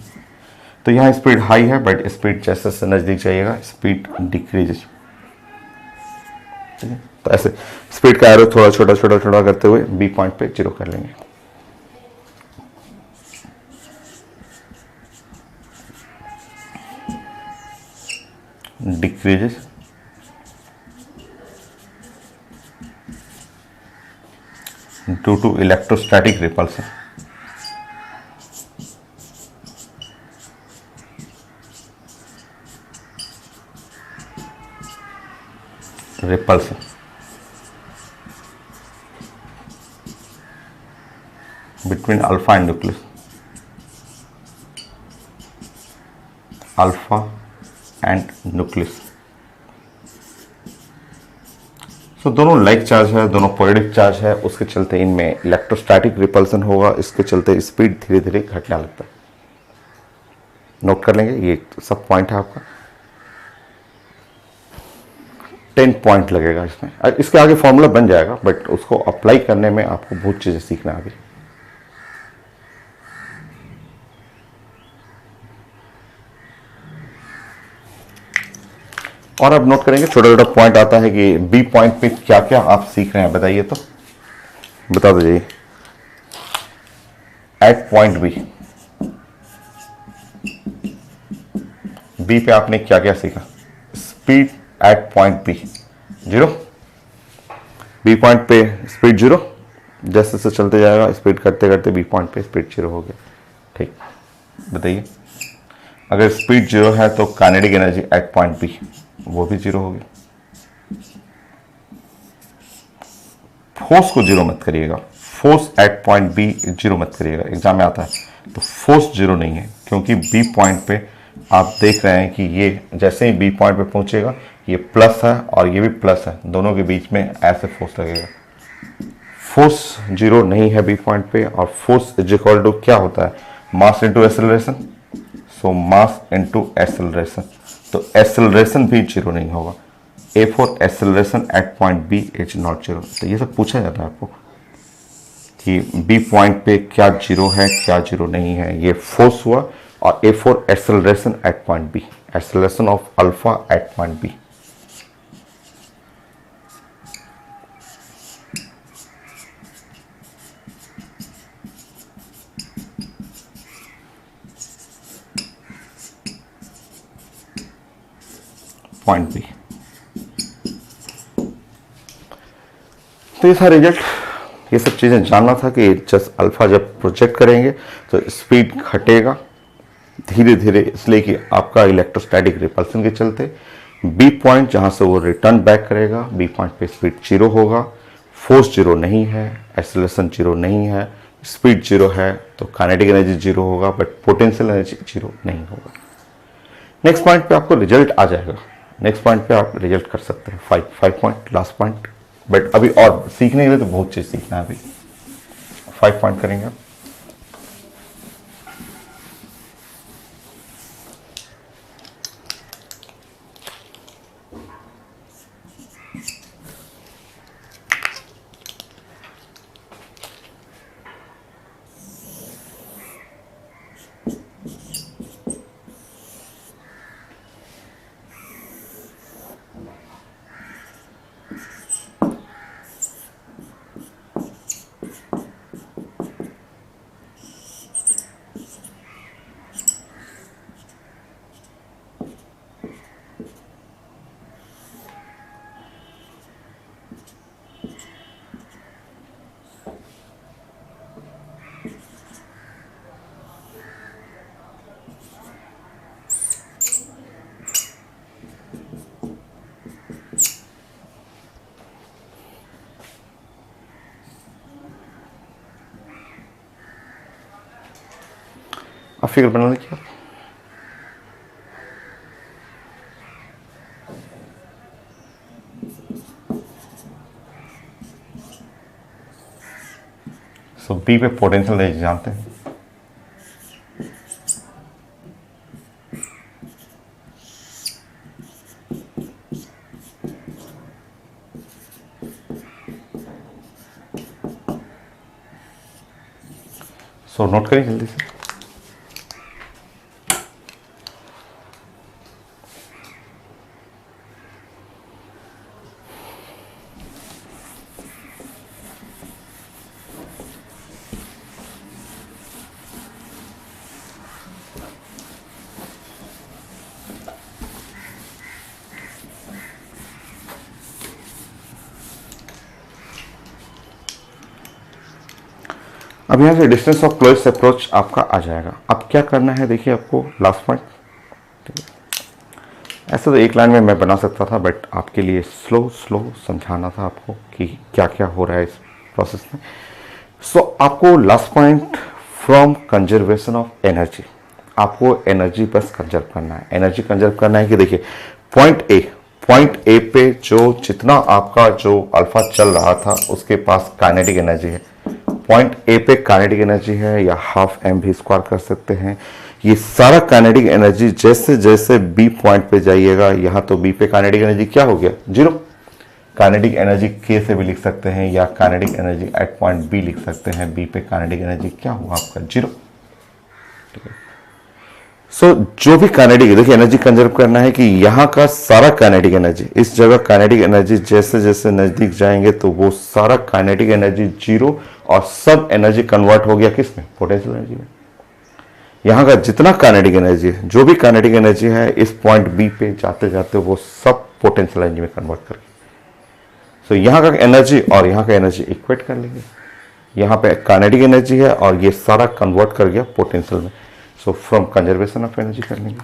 S1: तो यहाँ स्पीड हाई है, बट स्पीड जैसे से नजदीक जाइएगा स्पीड डिक्रीज। ठीक है, तो ऐसे स्पीड का एरो थोड़ा छोटा छोटा छोटा करते हुए बी पॉइंट पे जीरो कर लेंगे। Decreases due to electrostatic repulsion, between alpha and nucleus, alpha and nucleus। So दोनों लाइक चार्ज है, दोनों पॉजिटिव चार्ज है, उसके चलते इनमें इलेक्ट्रोस्टैटिक रिपल्सन होगा, इसके चलते स्पीड धीरे धीरे घटने लगता है। नोट कर लेंगे, ये सब पॉइंट है आपका। 10 पॉइंट लगेगा इसमें, इसके आगे फॉर्मूला बन जाएगा, बट उसको अप्लाई करने में आपको बहुत चीजें सीखना आगे। और अब नोट करेंगे, छोटा छोटा पॉइंट आता है कि बी पॉइंट पे क्या क्या आप सीख रहे हैं, बताइए तो, बता दीजिए। एट पॉइंट बी पे आपने क्या क्या सीखा? Speed at point B zero, B point पे स्पीड जीरो, जैसे जैसे चलते जाएगा स्पीड करते करते बी पॉइंट पे स्पीड जीरो हो गया। ठीक, बताइए अगर स्पीड जीरो है तो kinetic energy at point B वो भी जीरो होगी। फोर्स को जीरो मत करिएगा, force at point B zero मत करिएगा, एग्जाम में आता है तो फोर्स जीरो नहीं है, क्योंकि बी पॉइंट पे आप देख रहे हैं कि ये जैसे ही बी पॉइंट पे पहुंचेगा ये प्लस है और ये भी प्लस है, दोनों के बीच में ऐसे फोर्स लगेगा। फोर्स जीरो नहीं है बी पॉइंट पे, और फोर्स इज इक्वल टू क्या होता है, mass into acceleration. So mass into acceleration, तो एक्सेलरेशन भी जीरो नहीं होगा। A for acceleration at point B is not zero. तो ये सब पूछा जाता है आपको कि बी पॉइंट पे क्या जीरो है क्या जीरो नहीं है, ये फोर्स हुआ। और A for acceleration at point B, acceleration of alpha at point B. Point B. तो ये था रिजल्ट। ये सब चीजें जानना था कि जस्ट अल्फा जब प्रोजेक्ट करेंगे तो स्पीड घटेगा धीरे धीरे, इसलिए कि आपका इलेक्ट्रोस्टैटिक रिपल्सन के चलते बी पॉइंट जहां से वो रिटर्न बैक करेगा बी पॉइंट पे स्पीड जीरो होगा। फोर्स जीरो नहीं है, एक्सेलरेशन जीरो नहीं है, स्पीड जीरो है तो काइनेटिक एनर्जी जीरो होगा, बट पोटेंशियल एनर्जी जीरो नहीं होगा। नेक्स्ट पॉइंट पे आपको रिजल्ट आ जाएगा, नेक्स्ट पॉइंट पे आप रिजल्ट कर सकते हैं। 5 पॉइंट लास्ट पॉइंट, बट अभी और सीखने के लिए तो बहुत चीज सीखना है। अभी 5 पॉइंट करेंगे। आप फिगर बना लीजिए। सो बी पे पोटेंशियल एनर्जी जानते हैं, सो नोट करिए जल्दी से। अब यहाँ से डिस्टेंस ऑफ क्लोजेस्ट अप्रोच आपका आ जाएगा। अब क्या करना है देखिए, आपको लास्ट पॉइंट, ऐसे तो एक लाइन में मैं बना सकता था, बट आपके लिए स्लो स्लो समझाना था आपको कि क्या क्या हो रहा है इस प्रोसेस में। सो आपको last point, from conservation of energy, आपको एनर्जी बस कंजर्व करना है। एनर्जी कंजर्व करना है कि देखिए पॉइंट ए पे जो जितना आपका जो अल्फा चल रहा था उसके पास काइनेटिक एनर्जी है, पॉइंट ए पे काइनेटिक एनर्जी है, या हाफ एम भी स्क्वायर कर सकते हैं। ये सारा काइनेटिक एनर्जी जैसे जैसे बी पॉइंट पे जाइएगा, यहां तो बी पे काइनेटिक एनर्जी क्या हो गया, जीरो। काइनेटिक एनर्जी के से भी लिख सकते हैं, या kinetic energy at point B लिख सकते हैं। बी पे काइनेटिक एनर्जी क्या हुआ आपका, जीरो। ठीक है, सो जो भी काइनेटिक, देखिए एनर्जी कंजर्व करना है कि यहाँ का सारा काइनेटिक एनर्जी, इस जगह काइनेटिक एनर्जी जैसे जैसे नजदीक जाएंगे तो वो सारा काइनेटिक एनर्जी जीरो, और सब एनर्जी कन्वर्ट हो गया किसमें, पोटेंशियल एनर्जी में। यहाँ का जितना काइनेटिक एनर्जी है, जो भी काइनेटिक एनर्जी है, इस पॉइंट बी पे जाते जाते वो सब पोटेंशियल एनर्जी में कन्वर्ट कर गई। सो यहाँ का एनर्जी और यहाँ का एनर्जी इक्वेट कर लेंगे। यहाँ पे काइनेटिक एनर्जी है और ये सारा कन्वर्ट कर गया पोटेंशियल में। So from conservation of energy कर लेंगे।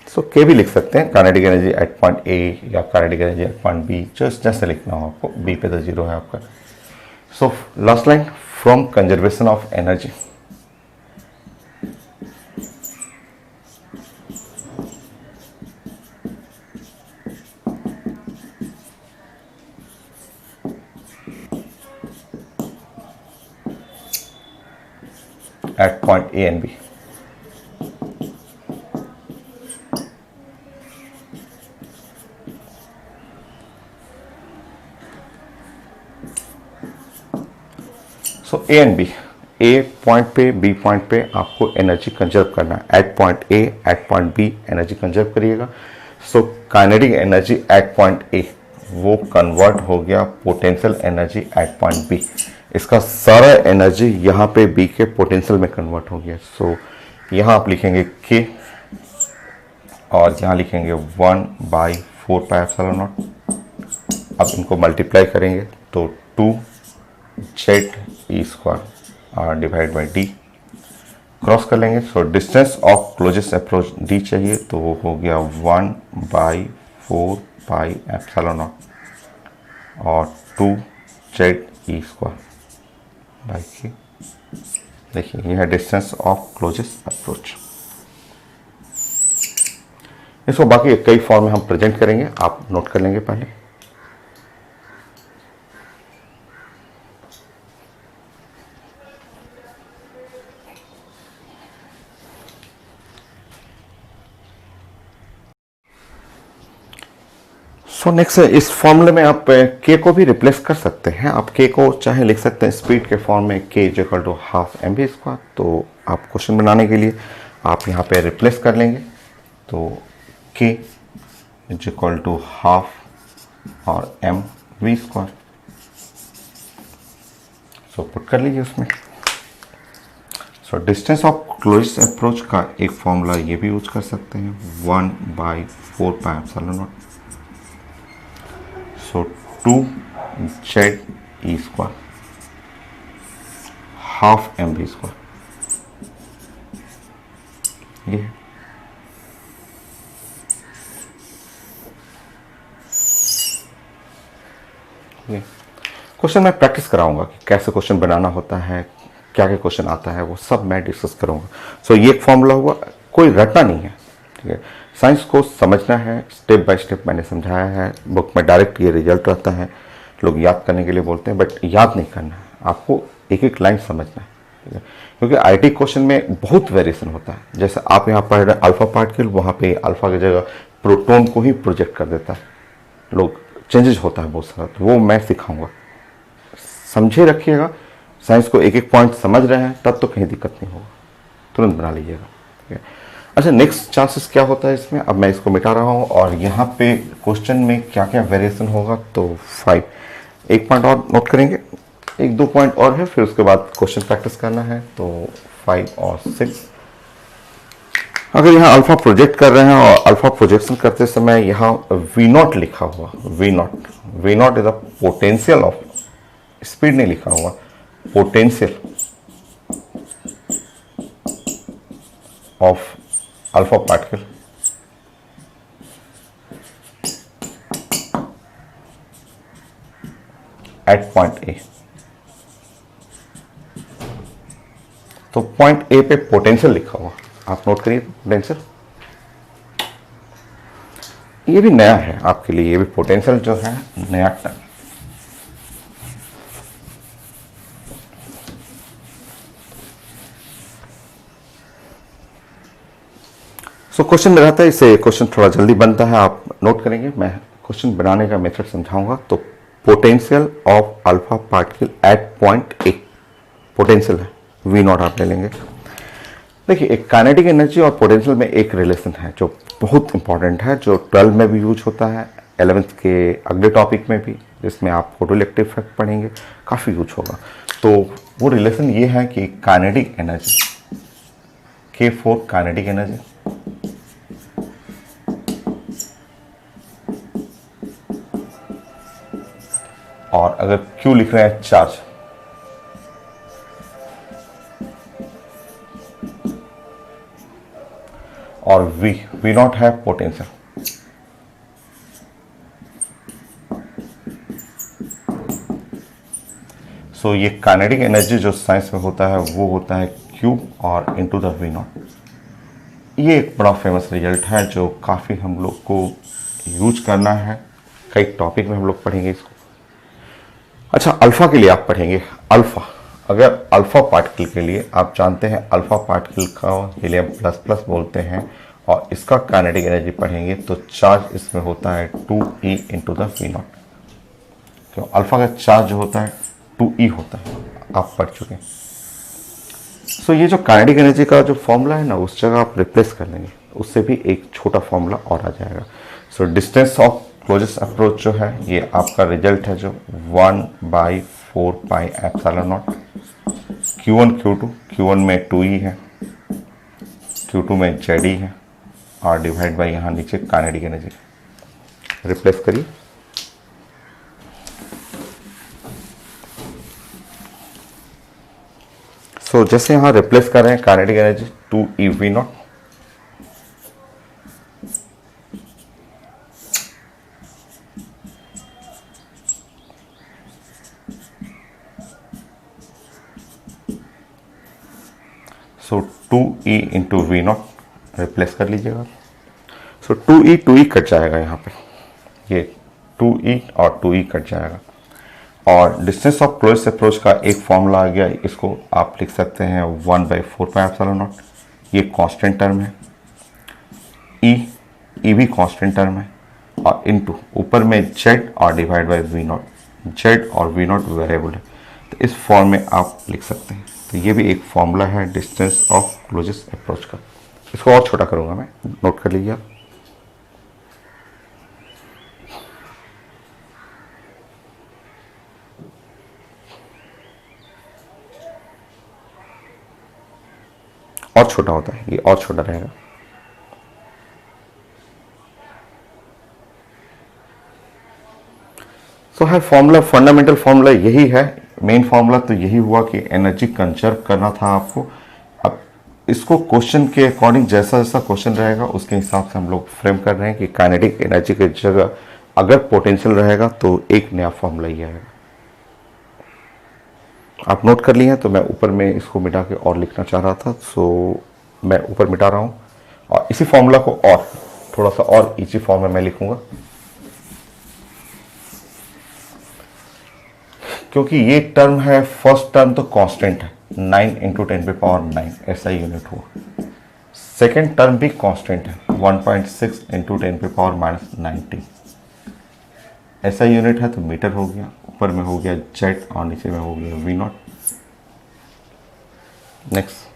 S1: सो के भी लिख सकते हैं, kinetic energy at point A या kinetic energy at point B, जैसे लिखना हो आपको। बी पे तो 0 है आपका। So last line, from conservation of energy at point A and B. So A and B, A point पे, B पॉइंट पे आपको एनर्जी कंजर्व करना है। At point A, at point B energy conserve करिएगा। So kinetic energy at point A वो convert हो गया potential energy at point B। इसका सारा एनर्जी यहाँ पे B के पोटेंशियल में कन्वर्ट हो गया। सो यहाँ आप लिखेंगे K और यहाँ लिखेंगे 1/4πε0। अब इनको मल्टीप्लाई करेंगे तो 2ZE² divide by D, cross कर लेंगे। So distance of closest approach D चाहिए, तो वो हो गया 1/4πε0 और 2ZE² बाई K। देखिए यह है डिस्टेंस ऑफ क्लोजेस्ट अप्रोच। इसको बाकी कई फॉर्म में हम प्रेजेंट करेंगे, आप नोट कर लेंगे पहले। सो नेक्स्ट, इस फॉर्मूले में आप के को भी रिप्लेस कर सकते हैं। आप के को चाहे लिख सकते हैं स्पीड के फॉर्म में, k = ½ mv²। तो आप क्वेश्चन बनाने के लिए आप यहाँ पे रिप्लेस कर लेंगे, तो k = ½ और mv²। सो पुट कर लीजिए उसमें। So distance of closest approach का एक फॉर्मूला ये भी यूज कर सकते हैं, 1/4πε0। सो 2ZE², ½ mv²। ये क्वेश्चन मैं प्रैक्टिस कराऊंगा कि कैसे क्वेश्चन बनाना होता है, क्या क्या क्वेश्चन आता है, वो सब मैं डिस्कस करूंगा। सो ये एक फॉर्मूला हुआ, कोई रटना नहीं है, ठीक है। साइंस को समझना है, स्टेप बाय स्टेप मैंने समझाया है। बुक में डायरेक्ट ये रिजल्ट रहता है, लोग याद करने के लिए बोलते हैं, बट याद नहीं करना है, आपको एक एक लाइन समझना है, ठीक है। क्योंकि आईटी क्वेश्चन में बहुत वेरिएशन होता है। जैसे आप यहाँ पढ़ रहे अल्फा पार्टिकल, वहाँ पे अल्फा की जगह प्रोटॉन को ही प्रोजेक्ट कर देता है, लोग चेंजेस होता है बहुत सारा, तो वो मैं सिखाऊंगा। समझे रखिएगा, साइंस को एक एक पॉइंट समझ रहे हैं तब तो कहीं दिक्कत नहीं होगा, तुरंत बना लीजिएगा, ठीक है। अच्छा, नेक्स्ट चांसेस क्या होता है इसमें, अब मैं इसको मिटा रहा हूँ और यहाँ पे क्वेश्चन में क्या क्या वेरिएशन होगा। तो 5, एक पॉइंट और नोट करेंगे, 1-2 पॉइंट और है, फिर उसके बाद क्वेश्चन प्रैक्टिस करना है। तो 5 और 6, अगर यहाँ अल्फा प्रोजेक्ट कर रहे हैं और अल्फा प्रोजेक्शन करते समय यहाँ V0 लिखा हुआ, V0 is the potential of, speed नहीं लिखा हुआ, potential of alpha particle at point ए। तो पॉइंट ए पे पोटेंशियल लिखा हुआ, आप नोट करिए पोटेंशियल। ये भी नया है आपके लिए, ये भी पोटेंशियल जो है नया टर्म। सो क्वेश्चन में रहता है, इसे क्वेश्चन थोड़ा जल्दी बनता है, आप नोट करेंगे। मैं क्वेश्चन बनाने का मेथड समझाऊंगा। तो potential of alpha particle at point A, potential है V0 आप ले लेंगे। देखिए, एक काइनेटिक एनर्जी और पोटेंशियल में एक रिलेशन है जो बहुत इंपॉर्टेंट है, जो 12 में भी यूज होता है, 11th के अगले टॉपिक में भी, जिसमें आप फोटोइलेक्ट्रिक इफेक्ट पढ़ेंगे, काफ़ी यूज होगा। तो वो रिलेशन ये है कि kinetic energy K4 kinetic energy और अगर Q लिख रहे हैं चार्ज, और V नॉट है पोटेंशियल। सो ये काइनेटिक एनर्जी जो साइंस में होता है वो होता है Q और इनटू द V नॉट। ये एक बड़ा फेमस रिजल्ट है जो काफ़ी हम लोग को यूज करना है, कई टॉपिक में हम लोग पढ़ेंगे इसको। अच्छा, अल्फा के लिए आप पढ़ेंगे अल्फा। अगर अल्फा पार्टिकल के लिए आप जानते हैं अल्फा पार्टिकल का हीलियम प्लस प्लस बोलते हैं, और इसका काइनेटिक एनर्जी पढ़ेंगे तो चार्ज इसमें होता है 2e into the V naught. क्यों? अल्फा का चार्ज जो होता है 2e होता है, आप पढ़ चुके हैं। सो ये जो काइनेटिक एनर्जी का जो फॉर्मूला है ना, उस जगह आप रिप्लेस कर लेंगे, उससे भी एक छोटा फॉर्मूला और आ जाएगा। So distance of closest approach जो है ये आपका रिजल्ट है जो 1/4 pi epsilon not. Q1 Q2, Q1 में 2e है, Q2 में Ze है, और डिवाइड बाई यहाँ नीचे काइनेटिक एनर्जी। रिप्लेस करिए। सो जैसे यहाँ रिप्लेस कर रहे हैं kinetic energy 2eV naught, so 2e into V naught replace कर लीजिएगा। सो 2e कट जाएगा, यहाँ पे ये 2e और 2e कट जाएगा, और डिस्टेंस ऑफ क्लोजेस्ट अप्रोच का एक फॉर्मूला आ गया, इसको आप लिख सकते हैं 1/4 पाई एप्सिलॉन नॉट। ये कांस्टेंट टर्म है, ई भी कांस्टेंट टर्म है, और इनटू ऊपर में जेड और divide by V naught. Z और वी नॉट वेरिएबल है, तो इस फॉर्म में आप लिख सकते हैं। तो ये भी एक फॉर्मूला है डिस्टेंस ऑफ क्लोजेस्ट अप्रोच का। इसको और छोटा करूंगा मैं, नोट कर लीजिए आप। और छोटा होता है, ये और छोटा रहेगा। सो है फॉर्मूला, फंडामेंटल फॉर्मूला यही है। मेन फॉर्मूला तो यही हुआ कि एनर्जी कंजर्व करना था आपको। अब इसको क्वेश्चन के अकॉर्डिंग जैसा जैसा क्वेश्चन रहेगा उसके हिसाब से हम लोग फ्रेम कर रहे हैं कि काइनेटिक एनर्जी की जगह अगर पोटेंशियल रहेगा तो एक नया फॉर्मूला ही आएगा। आप नोट कर लिए हैं, तो मैं ऊपर में इसको मिटा के और लिखना चाह रहा था, सो मैं ऊपर मिटा रहा हूँ, और इसी फॉर्मूला को और थोड़ा सा और इजी फॉर्म में मैं लिखूंगा, क्योंकि ये टर्म है, फर्स्ट टर्म तो कांस्टेंट है 9 इंटू 10⁻9 ऐसा यूनिट हुआ। सेकेंड टर्म भी कांस्टेंट है 1.6 इंटू 10⁻90 ऐसा यूनिट है, तो मीटर हो गया, ऊपर में हो गया जेड और नीचे में हो गया V naught. Next,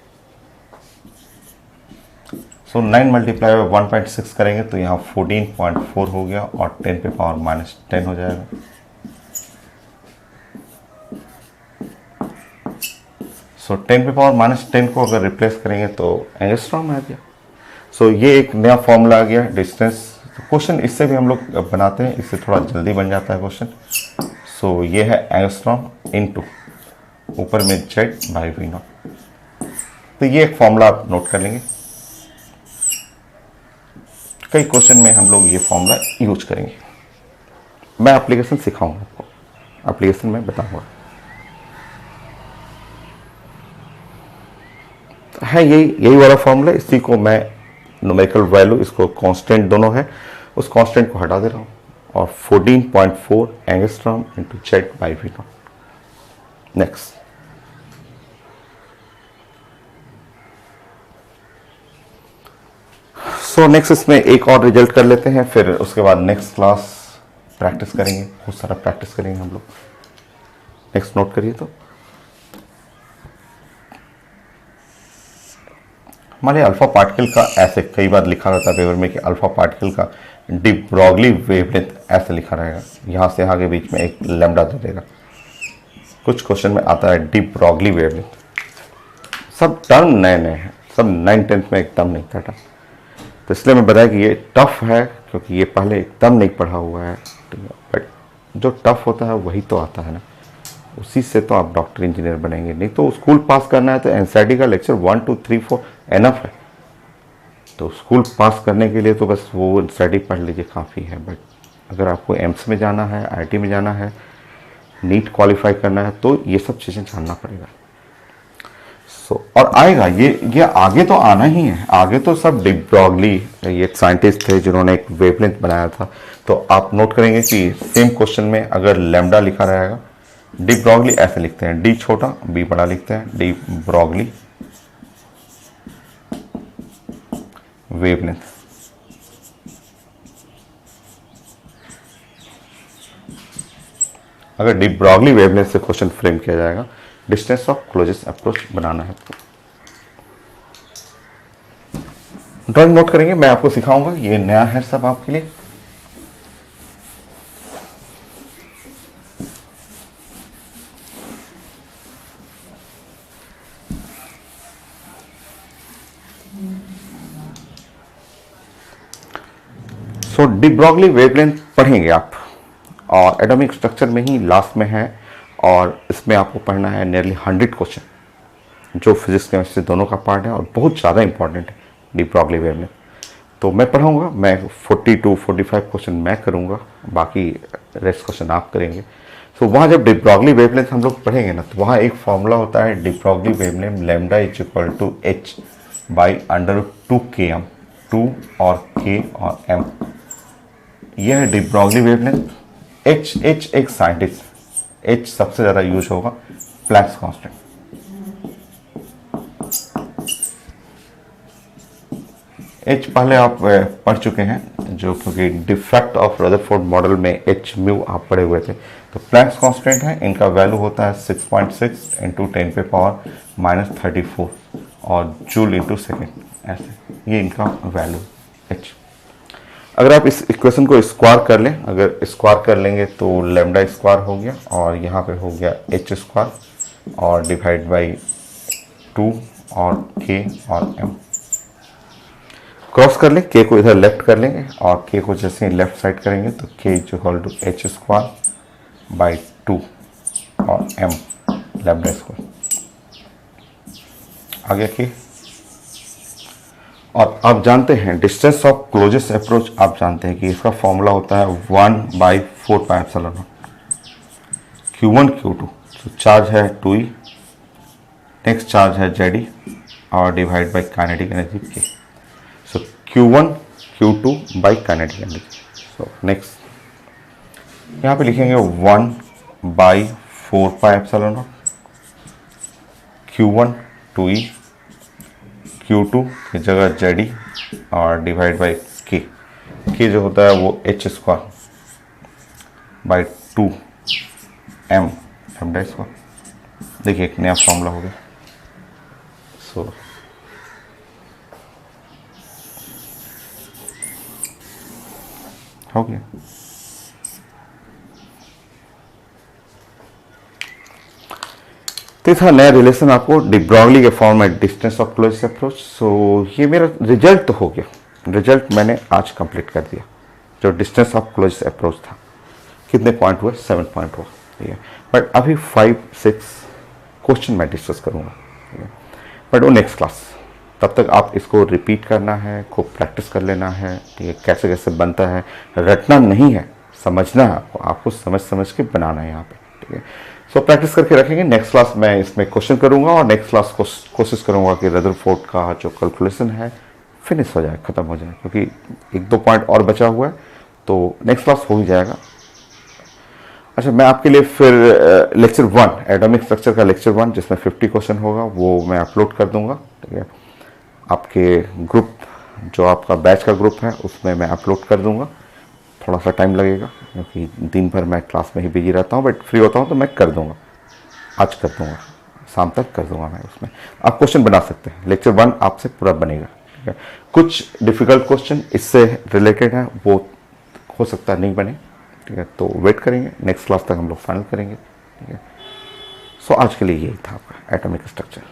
S1: so 9 multiply by 1.6 करेंगे तो यहाँ 14.4 हो गया, और 10⁻10 हो जाएगा। सो 10⁻10 को अगर रिप्लेस करेंगे तो एंगस्ट्रॉम आ गया। सो ये एक नया फॉर्मूला आ गया डिस्टेंस। क्वेश्चन इससे भी हम लोग बनाते हैं, इससे थोड़ा जल्दी बन जाता है क्वेश्चन। सो ये है एंगस्ट्रॉम इनटू ऊपर में जेड बाई वी नॉट। तो ये एक फॉर्मूला आप नोट कर लेंगे, कई क्वेश्चन में हम लोग ये फॉर्मूला यूज करेंगे। मैं एप्लीकेशन सिखाऊंगा आपको, एप्लीकेशन में बताऊंगा। है यही वाला फॉर्मूला, इसी को मैं न्यूमेरिकल वैल्यू, इसको कांस्टेंट दोनों है, उस कांस्टेंट को हटा दे रहा हूँ, और 14.4 angstrom into Z by V naught. Next, so next इसमें एक और रिजल्ट कर लेते हैं, फिर उसके बाद नेक्स्ट क्लास प्रैक्टिस करेंगे, बहुत सारा प्रैक्टिस करेंगे हम लोग। नेक्स्ट नोट करिए। तो हमारे अल्फा पार्टिकल का ऐसे कई बार लिखा रहता है पेपर में कि अल्फा पार्टिकल का डी ब्रॉगली वेवलेंथ ऐसे लिखा रहेगा, यहाँ से यहाँ के बीच में एक लैम्डा दे देगा। कुछ क्वेश्चन में आता है डी ब्रॉगली वेवलेंथ। सब टर्म नए नए हैं, सब 9th-10th में एकदम नहीं था टर्म, तो इसलिए मैं बताया कि ये टफ है, क्योंकि ये पहले एकदम नहीं पढ़ा हुआ है। बट जो टफ होता है वही तो आता है ना, उसी से तो आप डॉक्टर इंजीनियर बनेंगे। नहीं तो स्कूल पास करना है तो एनसीईआरटी का लेक्चर 1 2 3 4 एनफ है। तो स्कूल पास करने के लिए तो बस वो एनसीईआरटी पढ़ लीजिए, काफ़ी है। बट अगर आपको एम्स में जाना है, आईआईटी में जाना है, नीट क्वालिफाई करना है, तो ये सब चीज़ें जानना पड़ेगा। और आएगा ये आगे तो आना ही है। आगे तो सब डी ब्रॉगली, ये एक साइंटिस्ट थे जिन्होंने एक वेवलेंथ बनाया था। तो आप नोट करेंगे कि सेम क्वेश्चन में अगर लैम्डा लिखा रहेगा, डी ब्रॉगली ऐसे लिखते हैं, डी छोटा बी बड़ा लिखते हैं, डी ब्रॉगली वेवलेंथ। अगर डी ब्रॉगली वेवलेंथ से क्वेश्चन फ्रेम किया जाएगा, डिस्टेंस ऑफ क्लोजेस्ट अप्रोच बनाना है तो ड्राइंग नोट करेंगे। मैं आपको सिखाऊंगा, ये नया है सब आपके लिए। सो डी ब्रॉगली वेवलेंथ पढ़ेंगे आप, और एटॉमिक स्ट्रक्चर में ही लास्ट में है। और इसमें आपको पढ़ना है नियरली 100 क्वेश्चन, जो फिजिक्स केमिस्ट्री दोनों का पार्ट है और बहुत ज़्यादा इंपॉर्टेंट है डी ब्रॉगली वेवलेंथ। तो मैं पढ़ाऊंगा, मैं 42 45 क्वेश्चन मैं करूंगा, बाकी रेस्ट क्वेश्चन आप करेंगे। तो वहाँ जब डी ब्रॉगली वेवलेंथ हम लोग पढ़ेंगे ना, तो वहाँ एक फॉर्मूला होता है de Broglie wavelength lambda is equal to H by √2 km, 2 और k और m। यह है डी ब्रॉगली वेवलेंथ। एच एक साइंटिस्ट, एच सबसे ज़्यादा यूज होगा, प्लैंक्स कांस्टेंट। एच पहले आप पढ़ चुके हैं, जो क्योंकि डिफेक्ट ऑफ रदरफोर्ड मॉडल में एच म्यू आप पढ़े हुए थे। तो प्लैंक्स कांस्टेंट है, इनका वैल्यू होता है 6.6 इंटू 10⁻⁻34 और जूल इंटू सेकेंड, ऐसे ये इनका वैल्यू एच। अगर आप इस इक्वेशन को स्क्वायर कर लें, अगर स्क्वायर कर लेंगे तो लैम्डा स्क्वायर हो गया, और यहाँ पे हो गया एच स्क्वायर और डिवाइड बाई 2 और k और m। क्रॉस कर लें, k को इधर लेफ्ट कर लेंगे और k को जैसे ही लेफ्ट साइड करेंगे तो k equal to H square by 2 और m लैम्डा स्क्वायर आ गया k। और आप जानते हैं डिस्टेंस ऑफ क्लोजेस्ट अप्रोच, आप जानते हैं कि इसका फॉर्मूला होता है 1/4πε0 Q1 Q2। तो चार्ज है 2e, नेक्स्ट चार्ज है Ze और divide by kinetic energy k। So Q1 Q2 by kinetic energy. So next यहाँ पे लिखेंगे 1/4πε0 Q1 2e, Q2 की जगह Ze और डिवाइड बाई k। k जो होता है वो H square by 2 m lambda square. देखिए एक नया फॉर्मूला हो गया। सो हो गया। तो था नया रिलेशन आपको डी ब्रॉगली के फॉर्म में डिस्टेंस ऑफ क्लोजेस्ट अप्रोच। सो ये मेरा रिजल्ट तो हो गया, रिजल्ट मैंने आज कंप्लीट कर दिया। जो डिस्टेंस ऑफ क्लोजेस्ट अप्रोच था, कितने पॉइंट हुए, 7 पॉइंट हुआ, ठीक है। बट अभी 5-6 क्वेश्चन मैं डिस्कस करूँगा, ठीक है। बट वो नेक्स्ट क्लास, तब तक आप इसको रिपीट करना है, खूब प्रैक्टिस कर लेना है, ठीक है। कैसे कैसे बनता है, रटना नहीं है, समझना है आपको, आपको समझ समझ के बनाना है यहाँ पे, ठीक है। सो प्रैक्टिस करके रखेंगे। नेक्स्ट क्लास मैं इसमें क्वेश्चन करूँगा और नेक्स्ट क्लास को कोशिश करूँगा कि रदरफोर्ड का जो कैलकुलेशन है फिनिश हो जाए, ख़त्म हो जाए, क्योंकि 1-2 पॉइंट और बचा हुआ है, तो नेक्स्ट क्लास हो ही जाएगा। अच्छा, मैं आपके लिए फिर लेक्चर 1 एटॉमिक स्ट्रक्चर का लेक्चर 1 जिसमें 50 क्वेश्चन होगा वो मैं अपलोड कर दूंगा, ठीक है। आपके ग्रुप, जो आपका बैच का ग्रुप है, उसमें मैं अपलोड कर दूंगा। थोड़ा सा टाइम लगेगा क्योंकि दिन भर मैं क्लास में ही बिजी रहता हूँ, बट फ्री होता हूँ तो मैं कर दूंगा, आज कर दूंगा, शाम तक कर दूंगा मैं। उसमें आप क्वेश्चन बना सकते हैं, लेक्चर 1 आपसे पूरा बनेगा, ठीक है। कुछ डिफ़िकल्ट क्वेश्चन इससे रिलेटेड है, वो हो सकता है नहीं बने, ठीक है। तो वेट करेंगे, नेक्स्ट क्लास तक हम लोग फाइनल करेंगे, ठीक है। सो आज के लिए यही था आपका एटॉमिक स्ट्रक्चर।